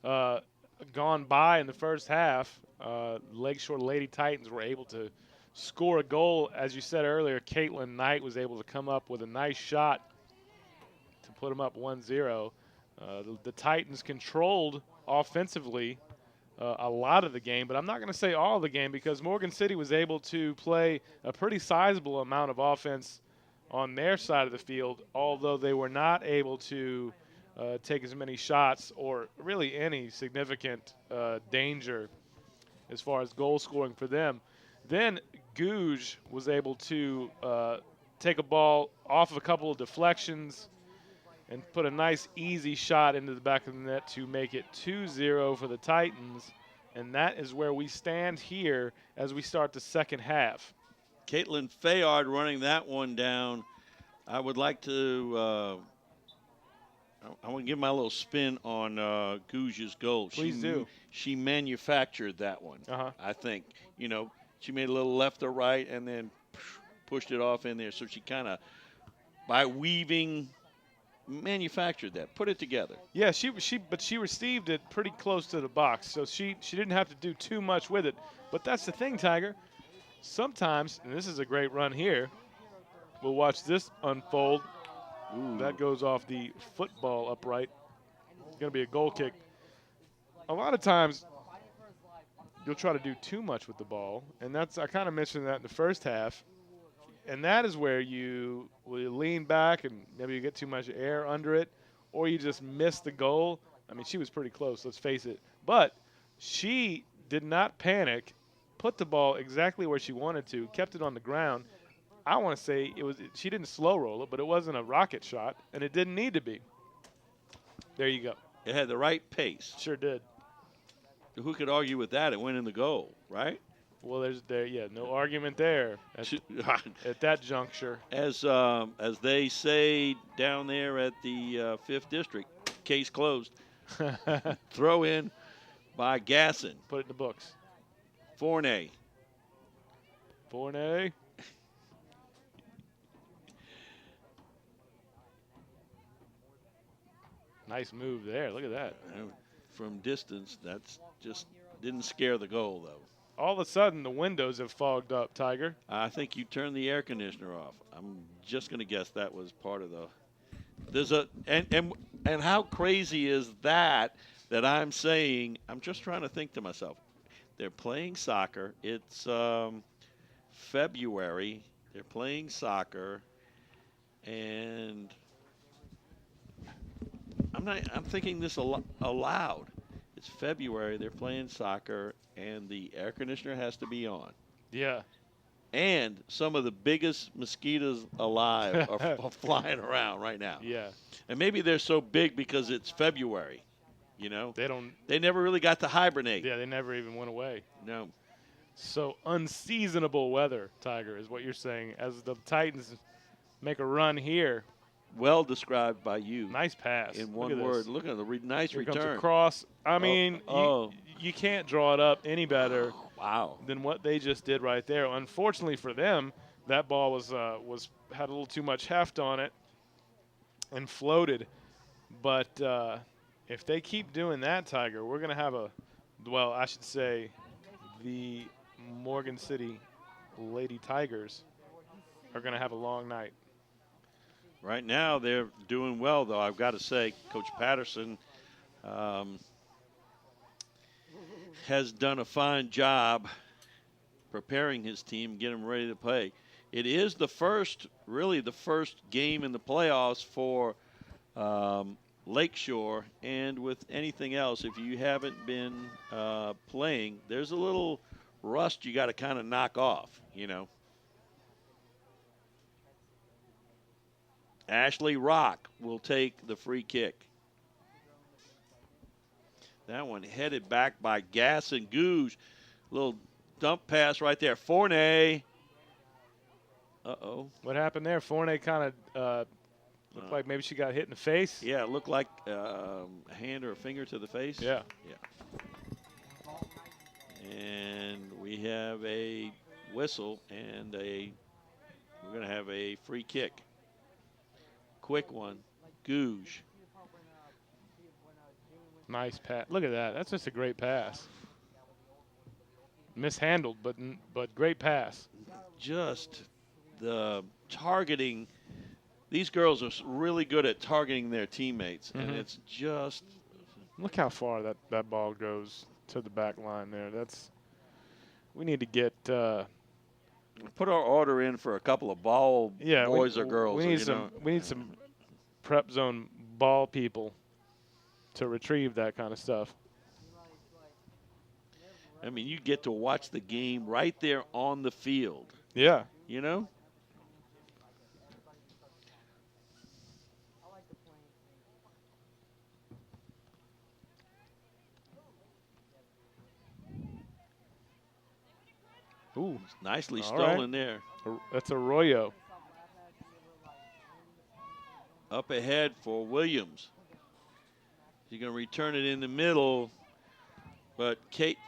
gone by in the first half, Lakeshore Lady Titans were able to score a goal. As you said earlier, Caitlin Knight was able to come up with a nice shot to put them up 1-0. The Titans controlled offensively a lot of the game, but I'm not going to say all of the game because Morgan City was able to play a pretty sizable amount of offense on their side of the field, although they were not able to take as many shots or really any significant danger as far as goal scoring for them. Then Gouge was able to take a ball off of a couple of deflections and put a nice easy shot into the back of the net to make it 2-0 for the Titans. And that is where we stand here as we start the second half. Caitlin Fayard running that one down. I would like to I want to give my little spin on Gouge's goal. Please do. She manufactured that one, I think. You know, she made a little left or right and then pushed it off in there. So she kind of, by weaving, manufactured that, put it together. Yeah, but she received it pretty close to the box, so she didn't have to do too much with it. But that's the thing, Tiger. Sometimes, and this is a great run here, we'll watch this unfold. Ooh. That goes off the football upright. It's going to be a goal kick. A lot of times, you'll try to do too much with the ball, and I kind of mentioned that in the first half. And that is where you lean back and maybe you get too much air under it, or you just miss the goal. I mean, she was pretty close, let's face it. But she did not panic, put the ball exactly where she wanted to, kept it on the ground. I want to say she didn't slow roll it, but it wasn't a rocket shot, and it didn't need to be. There you go. It had the right pace. Sure did. Who could argue with that? It went in the goal, right? Well, no argument there at that juncture. As they say down there at the 5th District, case closed. Throw in by Gasson. Put it in the books. Forney. Nice move there. Look at that. From distance, that's just didn't scare the goal, though. All of a sudden, the windows have fogged up, Tiger. I think you turned the air conditioner off. I'm just going to guess that was part of the. There's a and how crazy is that I'm saying? I'm just trying to think to myself. They're playing soccer. It's February. They're playing soccer, and I'm thinking this aloud. It's February. They're playing soccer, and the air conditioner has to be on. Yeah. And some of the biggest mosquitoes alive are flying around right now. Yeah. And maybe they're so big because it's February. You know. They never really got to hibernate. Yeah, they never even went away. No. So unseasonable weather, Tiger, is what you're saying. As the Titans make a run here. Well described by you. Nice pass. In one word. Look at the nice Here return. Comes a cross. I mean, you can't draw it up any better than what they just did right there. Unfortunately for them, that ball had a little too much heft on it and floated. But if they keep doing that, Tiger, we're going to have the Morgan City Lady Tigers are going to have a long night. Right now, they're doing well, though. I've got to say, Coach Patterson has done a fine job preparing his team, getting them ready to play. It is the first game in the playoffs for Lakeshore and with anything else, if you haven't been playing, there's a little rust you got to kind of knock off, you know. Ashley Rock will take the free kick. That one headed back by Gas and Gouge. Little dump pass right there. Fournier. Uh-oh. What happened there? Fournier kind of looked like maybe she got hit in the face. Yeah, it looked like a hand or a finger to the face. Yeah. Yeah. And we have a whistle and we're going to have a free kick. Quick one. Gouge. Nice pass. Look at that. That's just a great pass. Mishandled, but great pass. Just the targeting. These girls are really good at targeting their teammates, and it's just. Look how far that ball goes to the back line there. We need to get. Put our order in for a couple of ball boys or girls. We need some PrepZone ball people to retrieve that kind of stuff. I mean, you get to watch the game right there on the field. Yeah. You know? Ooh. Nicely All stolen right. there. That's Arroyo. Up ahead for Williams. She's going to return it in the middle, but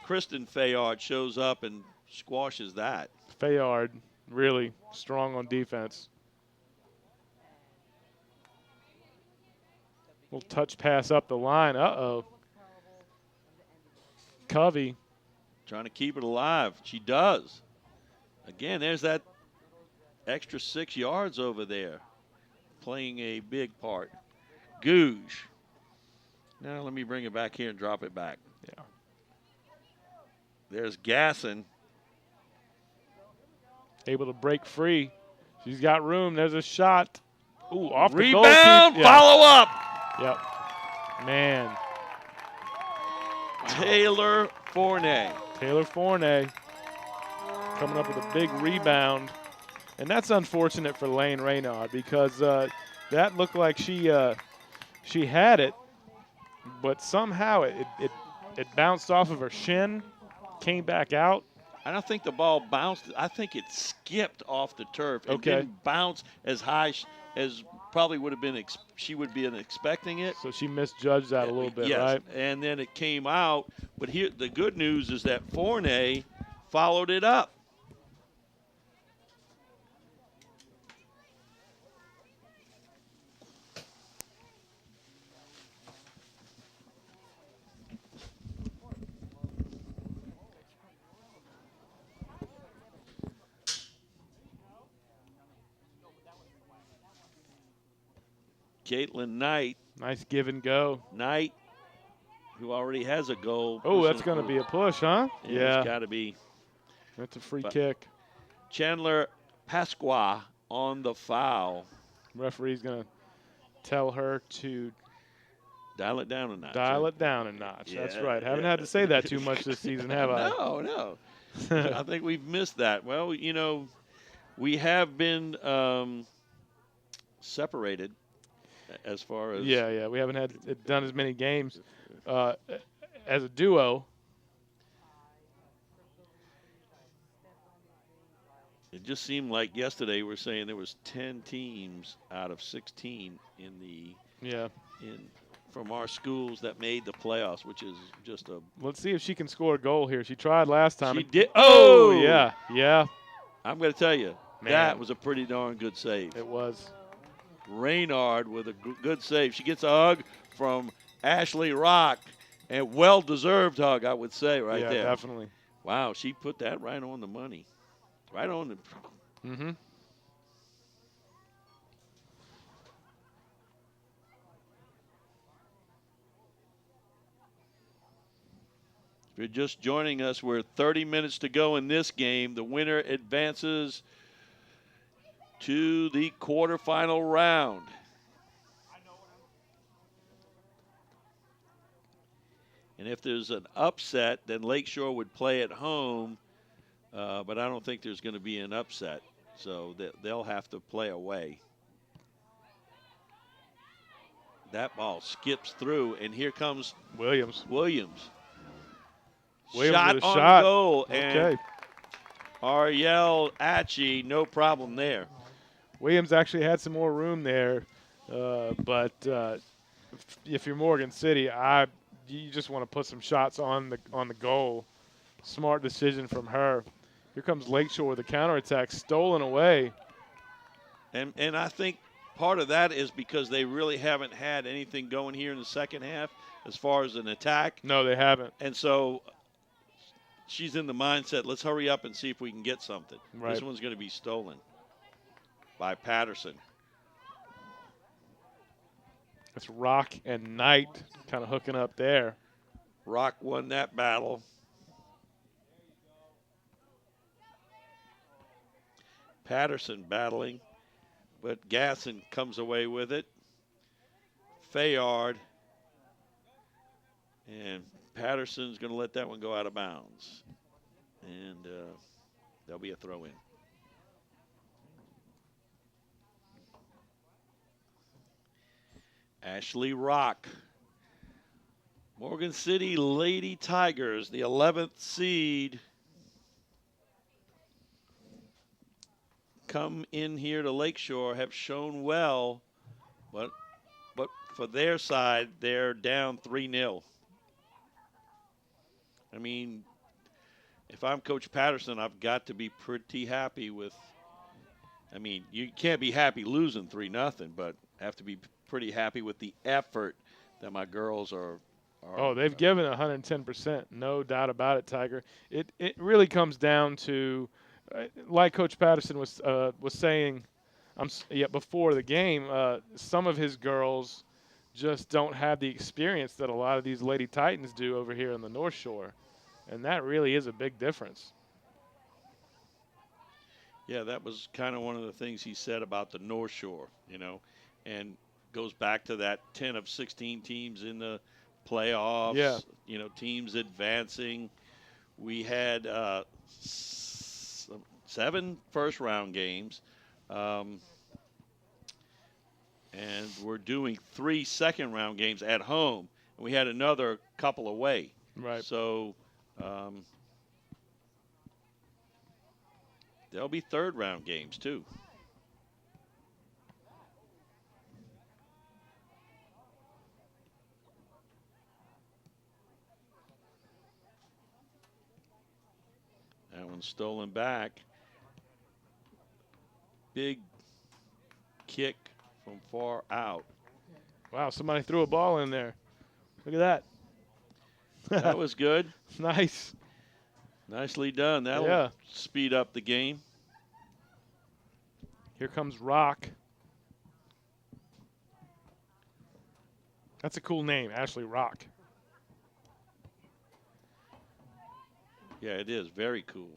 Kristen Fayard shows up and squashes that. Fayard really strong on defense. Little touch pass up the line. Uh-oh. Covey. Trying to keep it alive. She does. Again, there's that extra 6 yards over there playing a big part. Gouge. Now let me bring it back here and drop it back. Yeah. There's Gasson. Able to break free. She's got room. There's a shot. Ooh, off the rebound. goal. Follow up. Yep. Man. Taylor Fournier. Taylor Fournier coming up with a big rebound. And that's unfortunate for Lane Raynard because that looked like she had it, but somehow it bounced off of her shin, came back out. I don't think the ball bounced. I think it skipped off the turf. It didn't bounce as high as probably would have been. She would be expecting it. So she misjudged that a little bit, yes. right? And then it came out. But here, the good news is that Fournier followed it up. Caitlin Knight. Nice give and go. Knight, who already has a goal. Oh, that's going to be a push, huh? Yeah. It's got to be. That's a free kick. Chandler Pasqua on the foul. Referee's going to tell her to dial it down a notch. Dial it down a notch. Yeah, that's right. Haven't had to say that too much this season, have I? No. I think we've missed that. Well, you know, we have been separated. As far as we haven't had done as many games as a duo. It just seemed like yesterday we're saying there was 10 teams out of 16 from our schools that made the playoffs, which is just a. Let's see if she can score a goal here. She tried last time. She did. Oh yeah. I'm going to tell you, that was a pretty darn good save. It was. Raynard with a good save. She gets a hug from Ashley Rock, and well-deserved hug, I would say, right there. Yeah, definitely. Wow, she put that right on the money. Right on the. Mm-hmm. If you're just joining us, we're 30 minutes to go in this game. The winner advances to the quarterfinal round. And if there's an upset, then Lakeshore would play at home, but I don't think there's going to be an upset. So they'll have to play away. That ball skips through, and here comes Williams. Shot with a on shot. goal, Okay. and Ariel Atchie, no problem there. Williams actually had some more room there, but if you're Morgan City, you just want to put some shots on the goal. Smart decision from her. Here comes Lakeshore with a counterattack, stolen away. And I think part of that is because they really haven't had anything going here in the second half as far as an attack. No, they haven't. And so she's in the mindset, let's hurry up and see if we can get something. Right. This one's going to be stolen by Patterson. It's Rock and Knight kind of hooking up there. Rock won that battle. Patterson battling, but Gasson comes away with it. Fayard, and Patterson's going to let that one go out of bounds. And there'll be a throw-in. Ashley Rock. Morgan City Lady Tigers, the 11th seed, come in here to Lakeshore, have shown well, but for their side, they're down 3-0. I mean, if I'm Coach Patterson, I've got to be pretty happy with, I mean, you can't be happy losing 3-0, but have to be pretty happy with the effort that my girls are. Oh, they've given 110%, no doubt about it, Tiger. It really comes down to, like Coach Patterson was saying, before the game, some of his girls just don't have the experience that a lot of these Lady Titans do over here on the North Shore, and that really is a big difference. Yeah, that was kind of one of the things he said about the North Shore, and goes back to that 10 of 16 teams in the playoffs, yeah. Teams advancing. We had 7 first-round games, and we're doing 3 second-round games at home, and we had another couple away. Right. So there'll be third-round games, too. That one's stolen back. Big kick from far out. Wow, somebody threw a ball in there. Look at that. That was good. Nice. Nicely done. That'll speed up the game. Here comes Rock. That's a cool name, Ashley Rock. Yeah, it is. Very cool.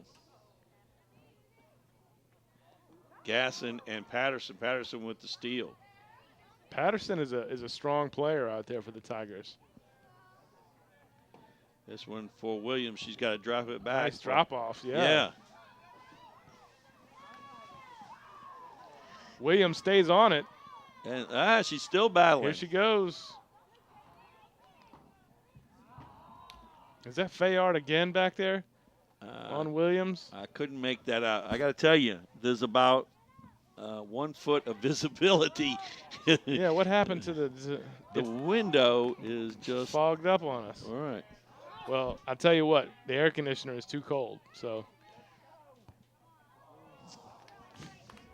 Gasson and Patterson. Patterson with the steal. Patterson is a strong player out there for the Tigers. This one for Williams. She's got to drop it back. Nice drop off, Yeah. Williams stays on it. And she's still battling. Here she goes. Is that Fayard again back there on Williams? I couldn't make that out. I got to tell you, there's about 1 foot of visibility. Yeah, what happened to the window is just fogged up on us. All right. Well, I'll tell you what, the air conditioner is too cold, so.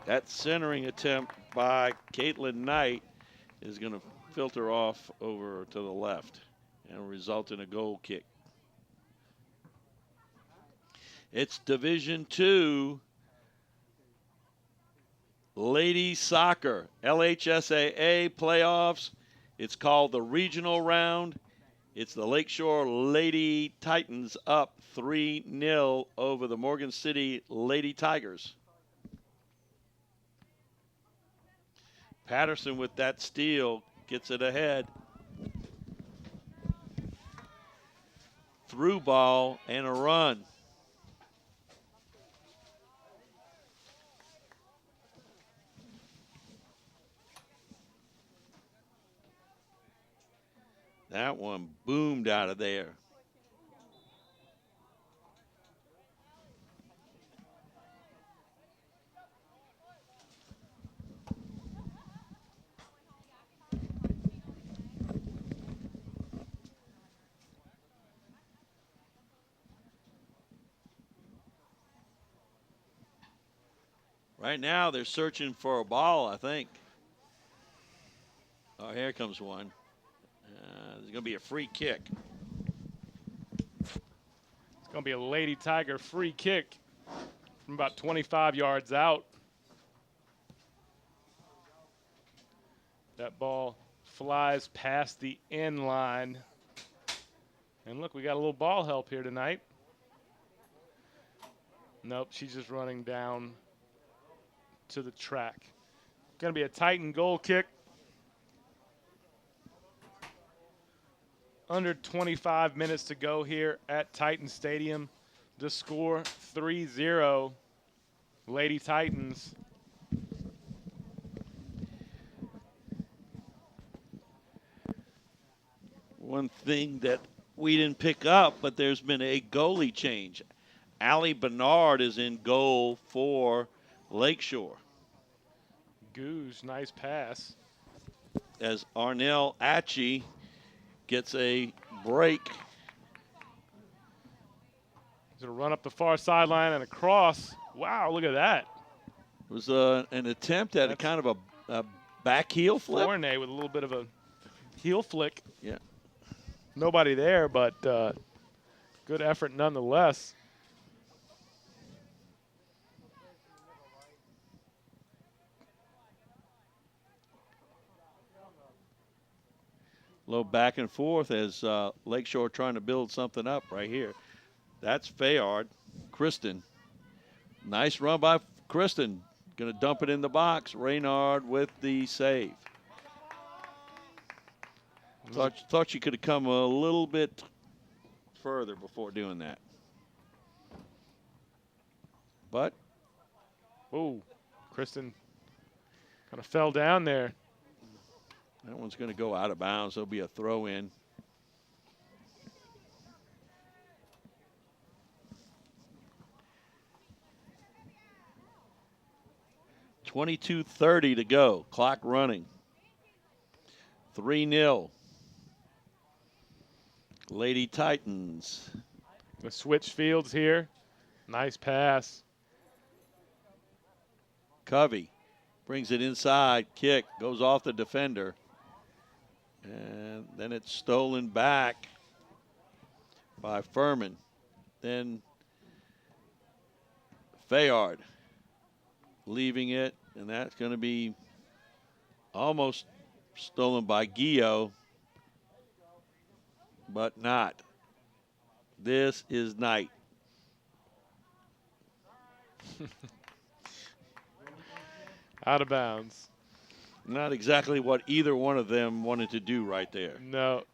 That centering attempt by Caitlin Knight is going to filter off over to the left and result in a goal kick. It's Division II Ladies Soccer, LHSAA playoffs. It's called the regional round. It's the Lakeshore Lady Titans up 3-0 over the Morgan City Lady Tigers. Patterson with that steal gets it ahead. through ball and a run. That one boomed out of there. Right now, they're searching for a ball, I think. Oh, here comes one. There's going to be a free kick. It's going to be a Lady Tiger free kick from about 25 yards out. That ball flies past the end line. And look, we got a little ball help here tonight. Nope, she's just running down to the track. Going to be a Titan goal kick. Under 25 minutes to go here at Titan Stadium. The score 3-0, Lady Titans. One thing that we didn't pick up, but there's been a goalie change. Allie Bernard is in goal for Lakeshore. Goose, nice pass. As Arnell Atchie gets a break. He's going to run up the far sideline and across. Wow, look at that. It was an attempt at a kind of a back heel flip. Fournier with a little bit of a heel flick. Yeah. Nobody there, but good effort nonetheless. A little back and forth as Lakeshore trying to build something up right here. That's Fayard. Kristen. Nice run by Kristen. Going to dump it in the box. Reynard with the save. Thought she could have come a little bit further before doing that. But. Oh, Kristen kind of fell down there. That one's going to go out of bounds. There'll be a throw in. .22:30 to go. Clock running. 3-0. Lady Titans. The switch fields here. Nice pass. Covey brings it inside. Kick goes off the defender. And then it's stolen back by Furman. Then Fayard leaving it, and that's going to be almost stolen by Gio, but not. This is night. Out of bounds. Not exactly what either one of them wanted to do right there. No.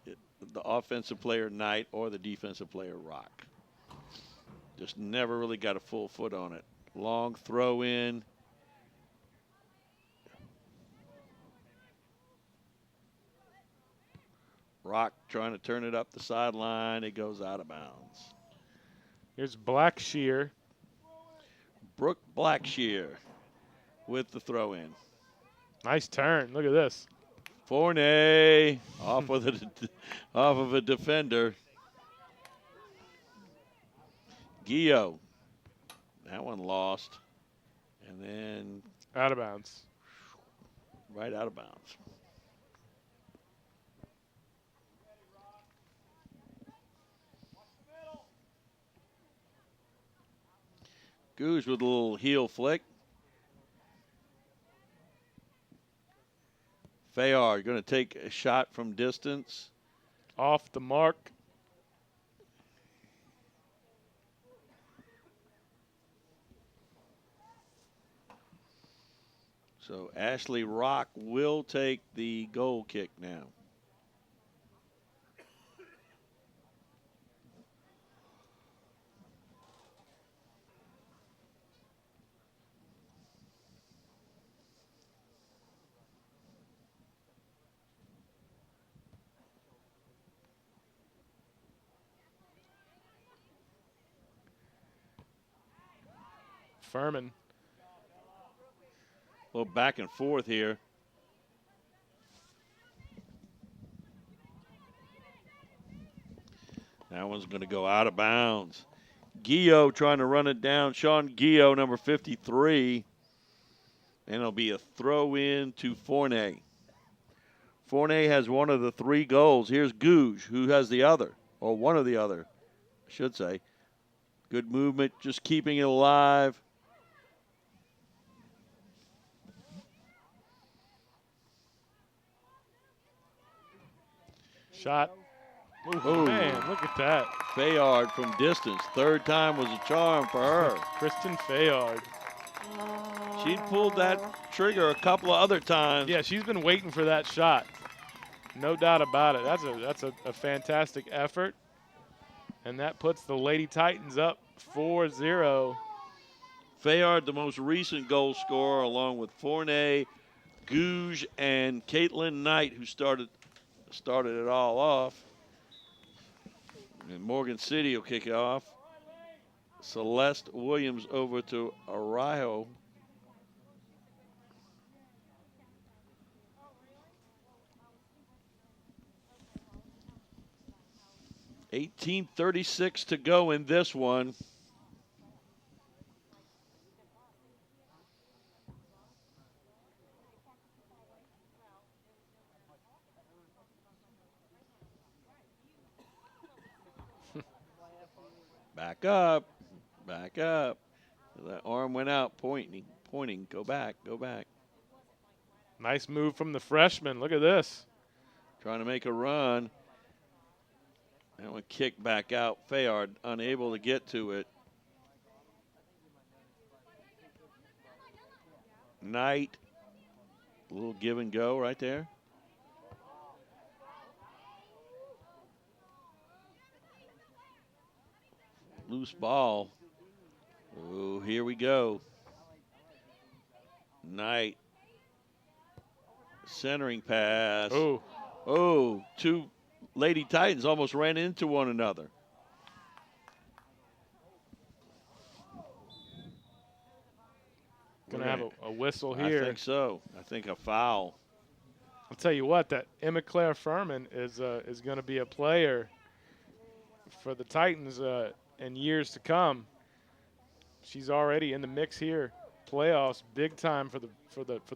The offensive player, Knight, or the defensive player, Rock. Just never really got a full foot on it. Long throw in. Rock trying to turn it up the sideline. It goes out of bounds. Here's Blackshear. Brooke Blackshear with the throw in. Nice turn. Look at this. Fournier off of a defender. Gio. That one lost. And then out of bounds. Right out of bounds. Goose with a little heel flick. Fayard going to take a shot from distance. Off the mark. So Ashley Rock will take the goal kick now. Furman. A little back and forth here. That one's going to go out of bounds. Gio trying to run it down. Sean Gio, number 53. And it'll be a throw in to Fournay. Fournay has one of the 3 goals. Here's Gouge, who has the other, or one of the other, I should say. Good movement, just keeping it alive. Shot. Ooh, man, look at that. Fayard from distance. 3rd time was a charm for her. Kristen Fayard. She'd pulled that trigger a couple of other times. Yeah, she's been waiting for that shot. No doubt about it. That's a fantastic effort. And that puts the Lady Titans up 4-0. Fayard, the most recent goal scorer, along with Fournay, Gouge, and Caitlin Knight, who started it all off. And Morgan City will kick it off. Celeste Williams over to Araujo. .18:36 to go in this one. Back up, back up. That arm went out, pointing, go back, go back. Nice move from the freshman. Look at this. Trying to make a run. That one kicked back out. Fayard unable to get to it. Knight, a little give and go right there. Loose ball. Oh, here we go. Knight. Centering pass. Oh, 2 Lady Titans almost ran into one another. Gonna have a whistle here. I think so. I think a foul. I'll tell you what, that Emma Claire Furman is going to be a player for the Titans in years to come. She's already in the mix here. Playoffs, big time for the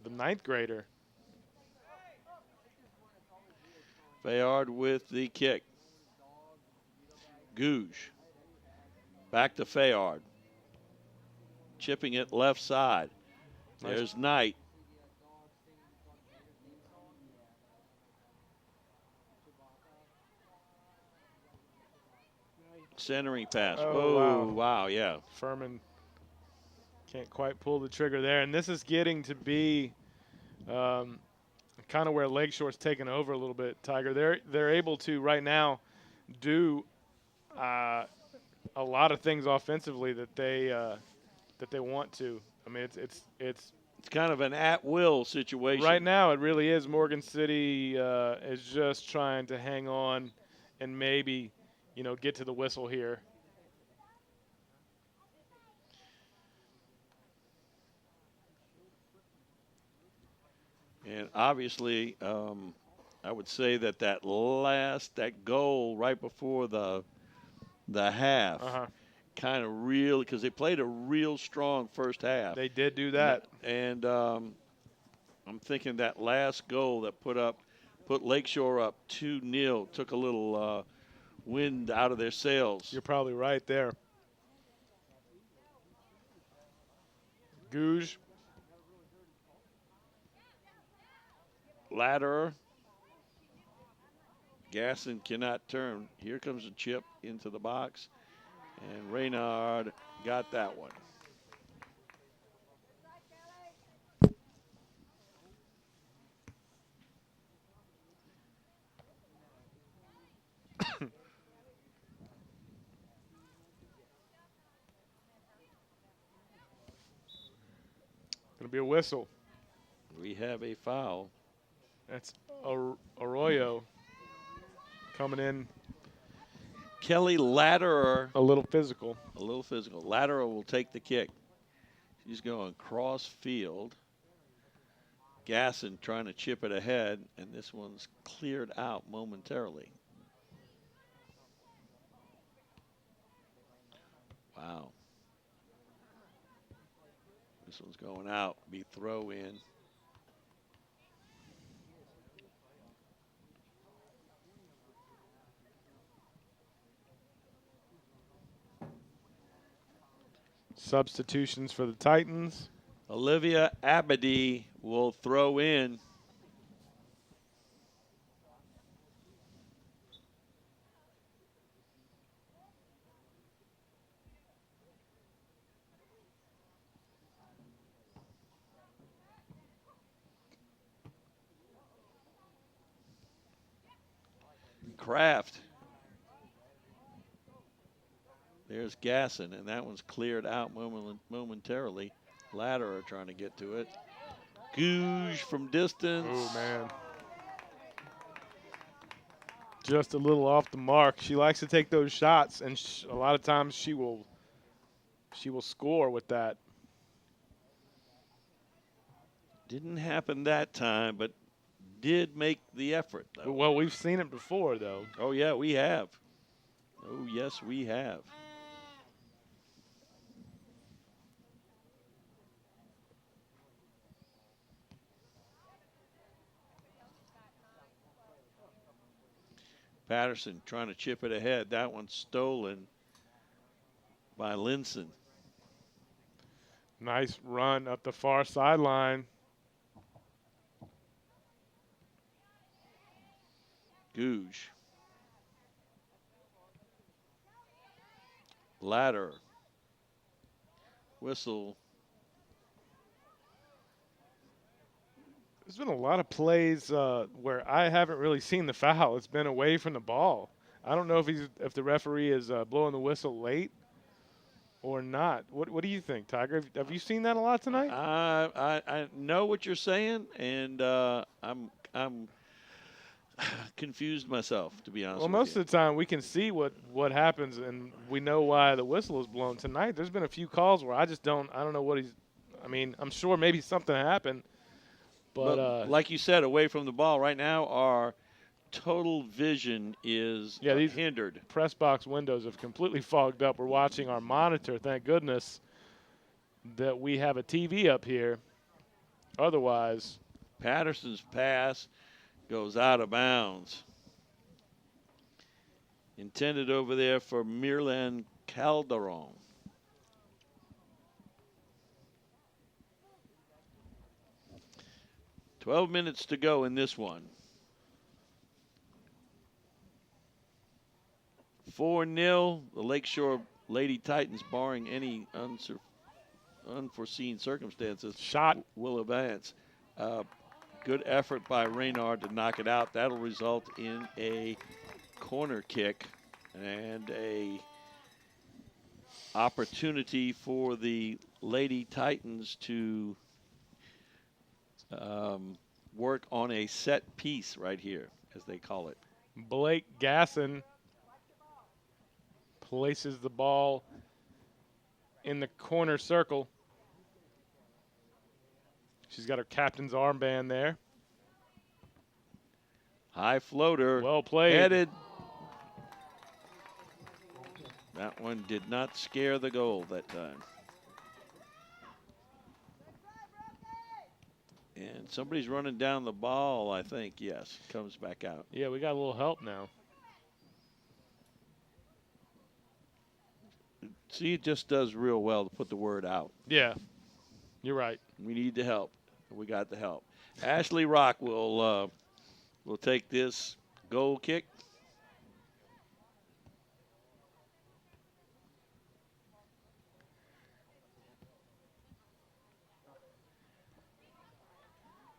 9th grader. Fayard with the kick. Gouge. Back to Fayard. Chipping it left side. There's Knight. Centering pass. Oh, wow, yeah. Furman can't quite pull the trigger there. And this is getting to be kind of where Lakeshore's taken over a little bit, Tiger. They're able to right now do a lot of things offensively that they want to. I mean, it's kind of an at-will situation. Right now, it really is. Morgan City is just trying to hang on and maybe, get to the whistle here. And obviously, I would say that goal right before the half kind of really, because they played a real strong first half. They did do that. And I'm thinking that last goal that put Lakeshore up 2-0 took a little wind out of their sails. You're probably right there. Gouge. Ladder. Gasson cannot turn. Here comes a chip into the box. And Reynard got that one. Gonna be a whistle. We have a foul. That's Arroyo coming in. Kelly Ladderer. A little physical. Ladderer will take the kick. She's going cross field. Gasson trying to chip it ahead, and this one's cleared out momentarily. Wow. This one's going out. Be throw in. Substitutions for the Titans. Olivia Abadi will throw in. Kraft. There's Gasson, and that one's cleared out momentarily. Ladder trying to get to it. Gouge from distance. Oh, man. Just a little off the mark. She likes to take those shots, and a lot of times she will score with that. Didn't happen that time, but did make the effort, though. Well, we've seen it before, though. Oh, yeah, we have. Oh, yes, we have. Patterson trying to chip it ahead. That one's stolen by Linson. Nice run up the far sideline. Gouge. Ladder. Whistle. There's been a lot of plays where I haven't really seen the foul. It's been away from the ball. I don't know if the referee is blowing the whistle late or not. What do you think, Tiger? Have you seen that a lot tonight? I know what you're saying, and I'm confused myself, to be honest. Well, most of the time we can see what happens, and we know why the whistle is blown. Tonight, there's been a few calls where I don't know what he's. I mean, I'm sure maybe something happened. But like you said, away from the ball right now, our total vision is these hindered. Press box windows have completely fogged up. We're watching our monitor. Thank goodness that we have a TV up here. Otherwise, Patterson's pass goes out of bounds. Intended over there for Mirlan Calderon. "12 minutes to go in this one. 4-0, the Lakeshore Lady Titans, barring any unforeseen circumstances, shot will advance. Good effort by Reynard to knock it out. That'll result in a corner kick and a opportunity for the Lady Titans to work on a set piece right here, as they call it. Blake Gasson places the ball in the corner circle. She's got her captain's armband there. High floater. Well played. Headed. That one did not scare the goal that time. And somebody's running down the ball, I think. Yes, comes back out. Yeah, we got a little help now. See, it just does real well to put the word out. Yeah, you're right. We need the help. We got the help. Ashley Rock will take this goal kick.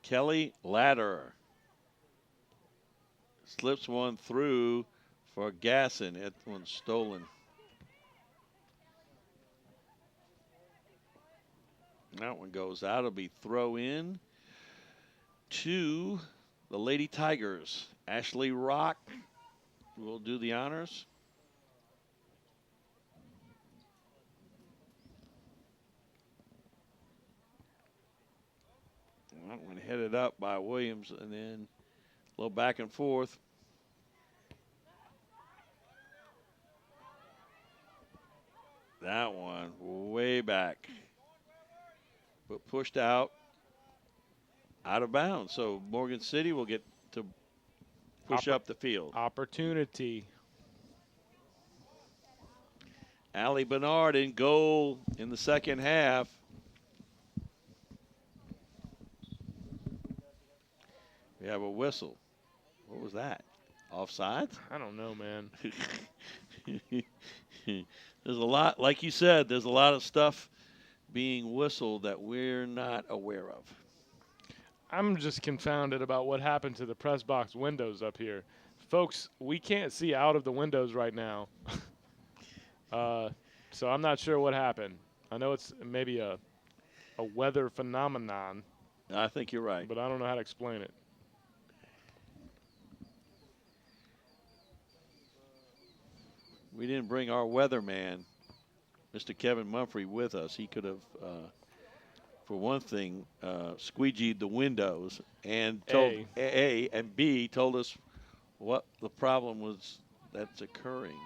Kelly Ladder slips one through for Gasson. That one's stolen. That one goes out. It'll be throw in to the Lady Tigers. Ashley Rock will do the honors. That one headed up by Williams, and then a little back and forth. That one way back, but pushed out of bounds. So Morgan City will get to push up the field. Opportunity. Allie Bernard in goal in the second half. We have a whistle. What was that? Offside? I don't know, man. There's a lot, like you said, there's a lot of stuff being whistled that we're not aware of. I'm just confounded about what happened to the press box windows up here. Folks, we can't see out of the windows right now. So I'm not sure what happened. I know it's maybe a weather phenomenon, I think you're right. but I don't know how to explain it. We didn't bring our weatherman, Mr. Kevin Mumphrey, with us. He could have, for one thing, squeegeed the windows and told A and B told us what the problem was that's occurring.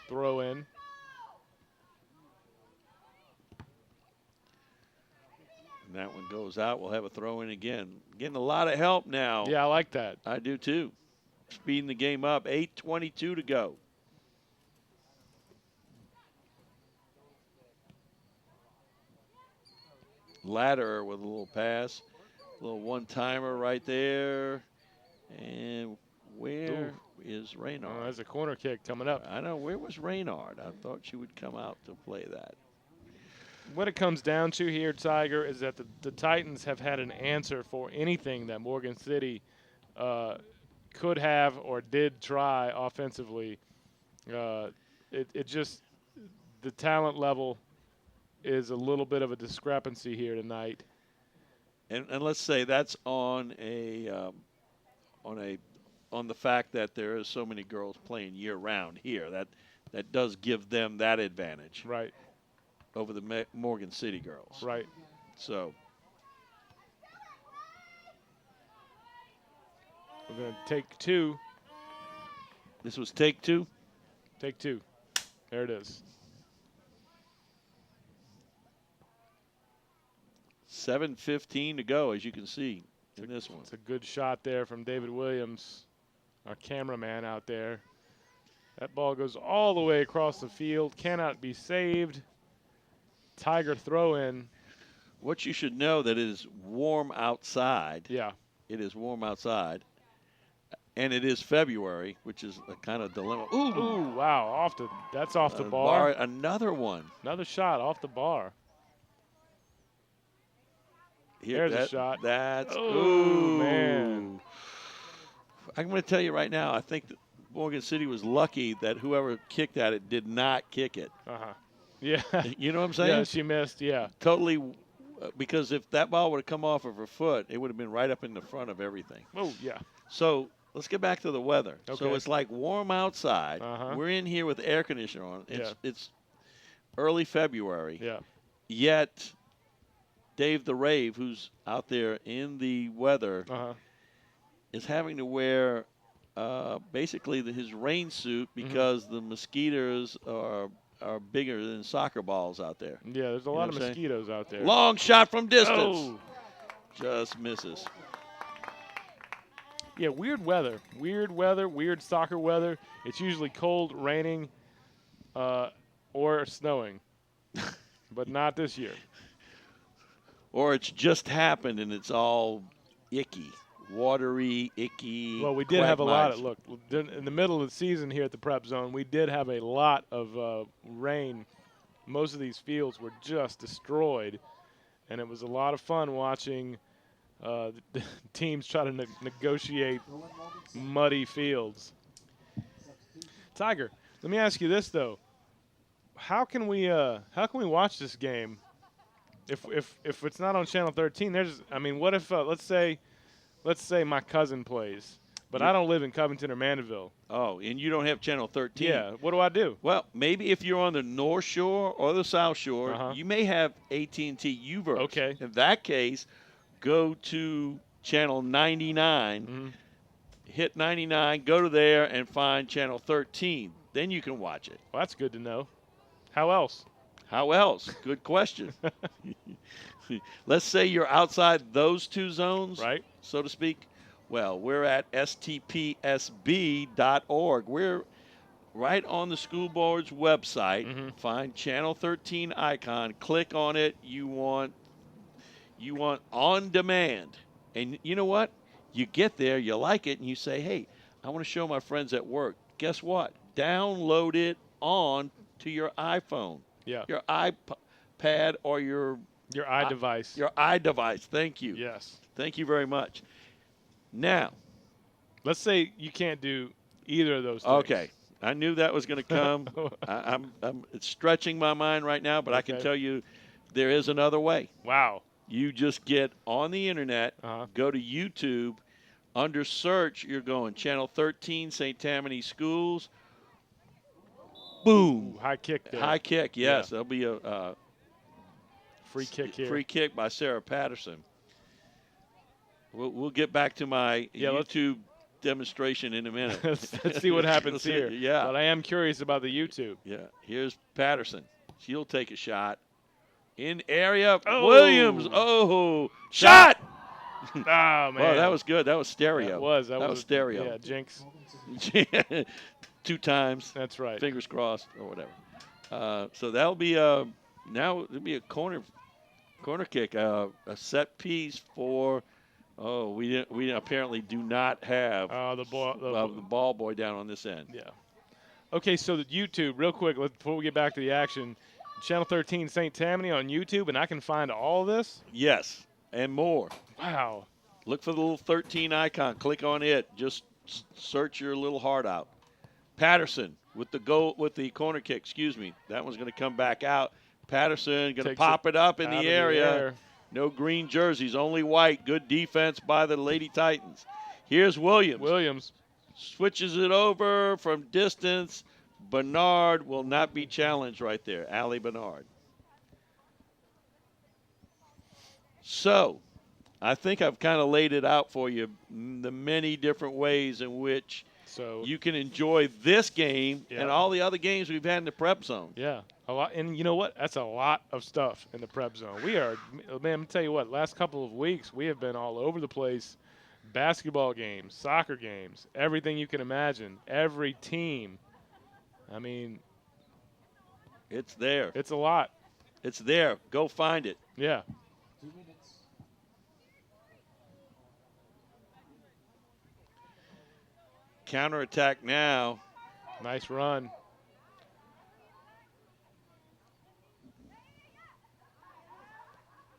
Throw in. And that one goes out. We'll have a throw in again. Getting a lot of help now. Yeah, I like that. I do too. Speeding the game up. 8:22 to go. Ladder with a little pass. A little one-timer right there. And where is Raynard? Oh, there's a corner kick coming up. I know. Where was Raynard? I thought she would come out to play that. What it comes down to here, Tiger, is that the Titans have had an answer for anything that Morgan City could have or did try offensively. It just, the talent level is a little bit of a discrepancy here tonight. And let's say that's on the fact that there is so many girls playing year round here. That does give them that advantage. Right. Over the Morgan City girls. Right. So we're going to take two. This was take two? Take two. There it is. 7:15 to go, as you can see in this one. It's a good shot there from David Williams, our cameraman out there. That ball goes all the way across the field, cannot be saved. Tiger throw in. What you should know that it is warm outside. Yeah. It is warm outside. And it is February, which is a kind of dilemma. Ooh, wow. That's off the bar. Another one. Another shot off the bar. There's a shot. That's man. I'm going to tell you right now, I think that Morgan City was lucky that whoever kicked at it did not kick it. Uh-huh. Yeah. You know what I'm saying? Yeah, she missed, yeah. Totally, because if that ball would have come off of her foot, it would have been right up in the front of everything. Oh, yeah. So let's get back to the weather. Okay. So it's like warm outside. Uh-huh. We're in here with the air conditioner on. Yeah. It's early February. Yeah. Yet Dave the Rave, who's out there in the weather, is having to wear basically his rain suit because the mosquitoes are bigger than soccer balls out there. Yeah, there's a lot of mosquitoes out there. Long shot from distance. Oh. Just misses. Yeah, weird weather, weird soccer weather. It's usually cold, raining, or snowing, but not this year. Or it's just happened and it's all icky, watery, icky. Well, we did have a lot of, look, in the middle of the season here at the Prep Zone, we did have a lot of rain. Most of these fields were just destroyed, and it was a lot of fun watching the teams try to negotiate muddy fields. Tiger, let me ask you this though: how can we watch this game if it's not on Channel 13? What if let's say my cousin plays, But I don't live in Covington or Mandeville. Oh, and you don't have Channel 13. Yeah. What do I do? Well, maybe if you're on the North Shore or the South Shore, Uh-huh. you may have AT&T UVerse. Okay. In that case, go to Channel 99, Mm-hmm. hit 99, go to there and find Channel 13. Then you can watch it. Well, that's good to know. How else? How else? Good question. Let's say you're outside those two zones, Right. so to speak. Well, we're at stpsb.org. We're right on the school board's website. Mm-hmm. Find Channel 13 icon. Click on it. You want on demand. And you know what? You get there, you like it, and you say, hey, I want to show my friends at work. Guess what? Download it on to your iPhone, Yeah. your iPad, or your iDevice. Your iDevice. Thank you. Yes. Thank you very much. Now, let's say you can't do either of those things. Okay. I knew that was going to come. It's stretching my mind right now, but I can tell you there is another way. Wow. You just get on the internet, go to YouTube. Under search, you're going Channel 13, St. Tammany Schools. Boom. Ooh, high kick there. High kick, yes. There'll be a free kick here. Free kick by Sarah Patterson. We'll get back to my YouTube demonstration in a minute. let's see what happens here. Yeah. But I am curious about the YouTube. Yeah. Here's Patterson. She'll take a shot. In area. Oh. Williams. Oh. Shot. Oh, man. Well, that was good. That was stereo. That was stereo. Yeah, jinx. 2 times. That's right. Fingers crossed or whatever. So that'll be now it'll be a corner kick, a set piece for. Oh, we apparently do not have the ball boy down on this end. Yeah. Okay, so the YouTube, real quick, before we get back to the action, Channel 13 St. Tammany on YouTube, and I can find all this? Yes, and more. Wow. Look for the little 13 icon. Click on it. Just search your little heart out. Patterson with the corner kick. Excuse me. That one's going to come back out. Patterson going to pop it up in the area. No green jerseys, only white. Good defense by the Lady Titans. Here's Williams. Williams switches it over from distance. Bernard will not be challenged right there. Allie Bernard. So, I think I've kind of laid it out for you, the many different ways in which you can enjoy this game and all the other games we've had in the prep zone. Yeah, a lot. And you know what? That's a lot of stuff in the prep zone. We are, man, I'm tell you what, last couple of weeks we have been all over the place. Basketball games, soccer games, everything you can imagine, every team. I mean, it's there. It's a lot. It's there. Go find it. Yeah. 2 minutes. Counterattack now. Nice run.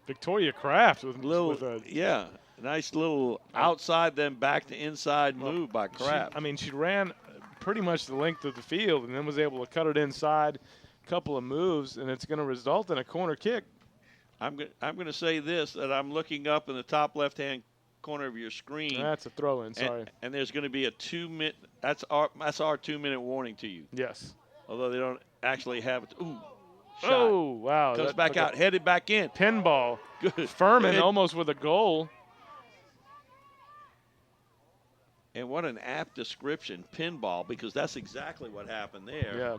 Victoria Kraft with a nice little outside then back to inside move by Kraft. She ran pretty much the length of the field and then was able to cut it inside, a couple of moves, and it's going to result in a corner kick. I'm going to say this, that I'm looking up in the top left-hand corner of your screen. That's a throw-in, sorry. And there's going to be a 2-minute, that's our 2-minute warning to you. Yes. Although they don't actually have it. Ooh, shot. Oh, wow. Comes back out, headed back in. Pinball. Good. Furman almost with a goal. And what an apt description, pinball, because that's exactly what happened there. Yeah.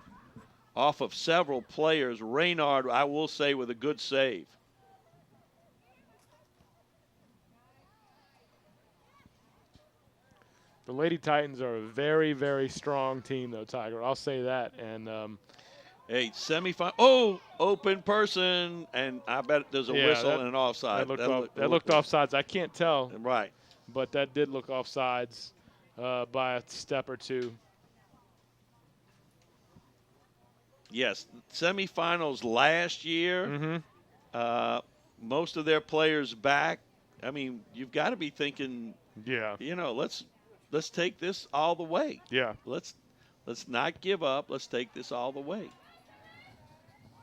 Off of several players. Reynard, I will say, with a good save. The Lady Titans are a very, very strong team, though, Tiger. I'll say that. And hey, semifinal. Oh, open person, and I bet there's a whistle and an offside. That looked offsides. I can't tell. Right. But that did look offsides by a step or two. Yes, semifinals last year. Mm-hmm. Most of their players back. I mean, you've got to be thinking. Yeah. You know, let's take this all the way. Yeah. Let's not give up. Let's take this all the way.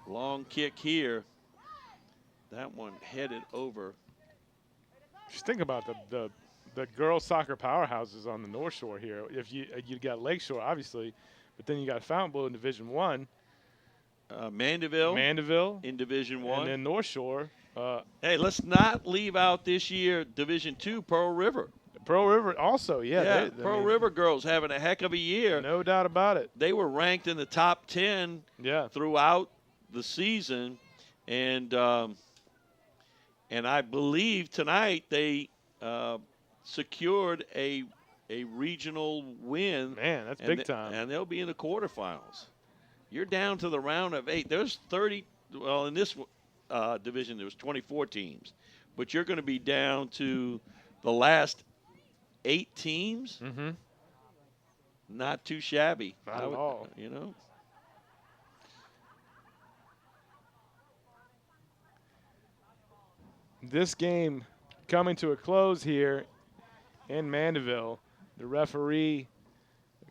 Long kick here. That one headed over. Just think about the the girls soccer powerhouses on the North Shore here. If you got Lakeshore, obviously, but then you got Fontainebleau in Division One, Mandeville in Division One, and then North Shore. Hey, let's not leave out this year Division II, Pearl River. Pearl River also, yeah. Pearl River girls having a heck of a year. No doubt about it. They were ranked in the top 10 throughout the season, and I believe tonight they secured a regional win. Man, that's big time. And they'll be in the quarterfinals. You're down to the round of 8. There's 30. Well, in this division, there was 24 teams, but you're going to be down to the last 8 teams. Mm-hmm. Not too shabby. Not at all. You know. This game coming to a close here in Mandeville. The referee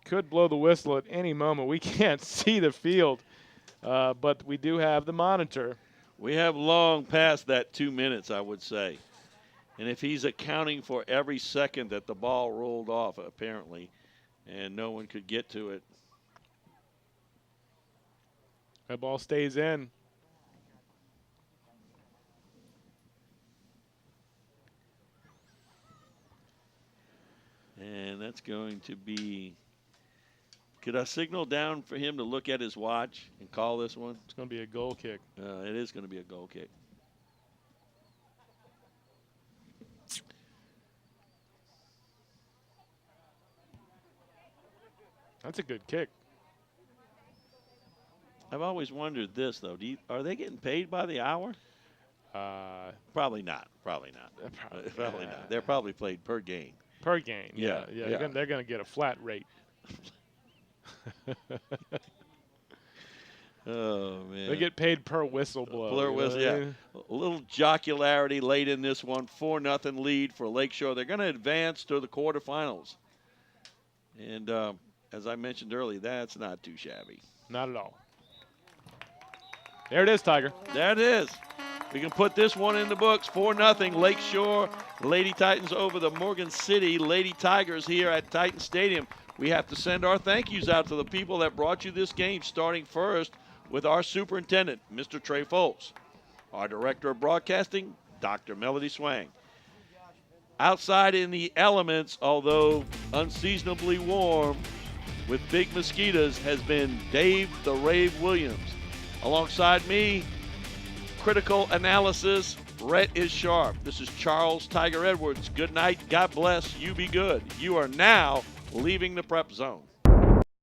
could blow the whistle at any moment. We can't see the field, but we do have the monitor. We have long past that 2 minutes, I would say. And if he's accounting for every second that the ball rolled off, apparently, and no one could get to it. That ball stays in. And that's going to be, could I signal down for him to look at his watch and call this one? It's going to be a goal kick. It is going to be a goal kick. That's a good kick. I've always wondered this, though. Are they getting paid by the hour? Probably not. Probably not. Probably not. They're probably paid per game. Per game. Yeah. They're going to get a flat rate. Oh, man. They get paid per whistle blow. Per whistle, yeah. A little jocularity late in this one. 4-0 lead for Lakeshore. They're going to advance to the quarterfinals. And as I mentioned earlier, that's not too shabby. Not at all. There it is, Tiger. There it is. We can put this one in the books. 4-0 Lakeshore Lady Titans over the Morgan City Lady Tigers here at Titan Stadium. We have to send our thank yous out to the people that brought you this game, starting first with our superintendent, Mr. Trey Foles. Our director of broadcasting, Dr. Melody Swang. Outside in the elements, although unseasonably warm, with big mosquitoes, has been Dave the Rave Williams. Alongside me, critical analysis, Rhett is sharp. This is Charles Tiger Edwards. Good night. God bless. You be good. You are now leaving the Prep Zone.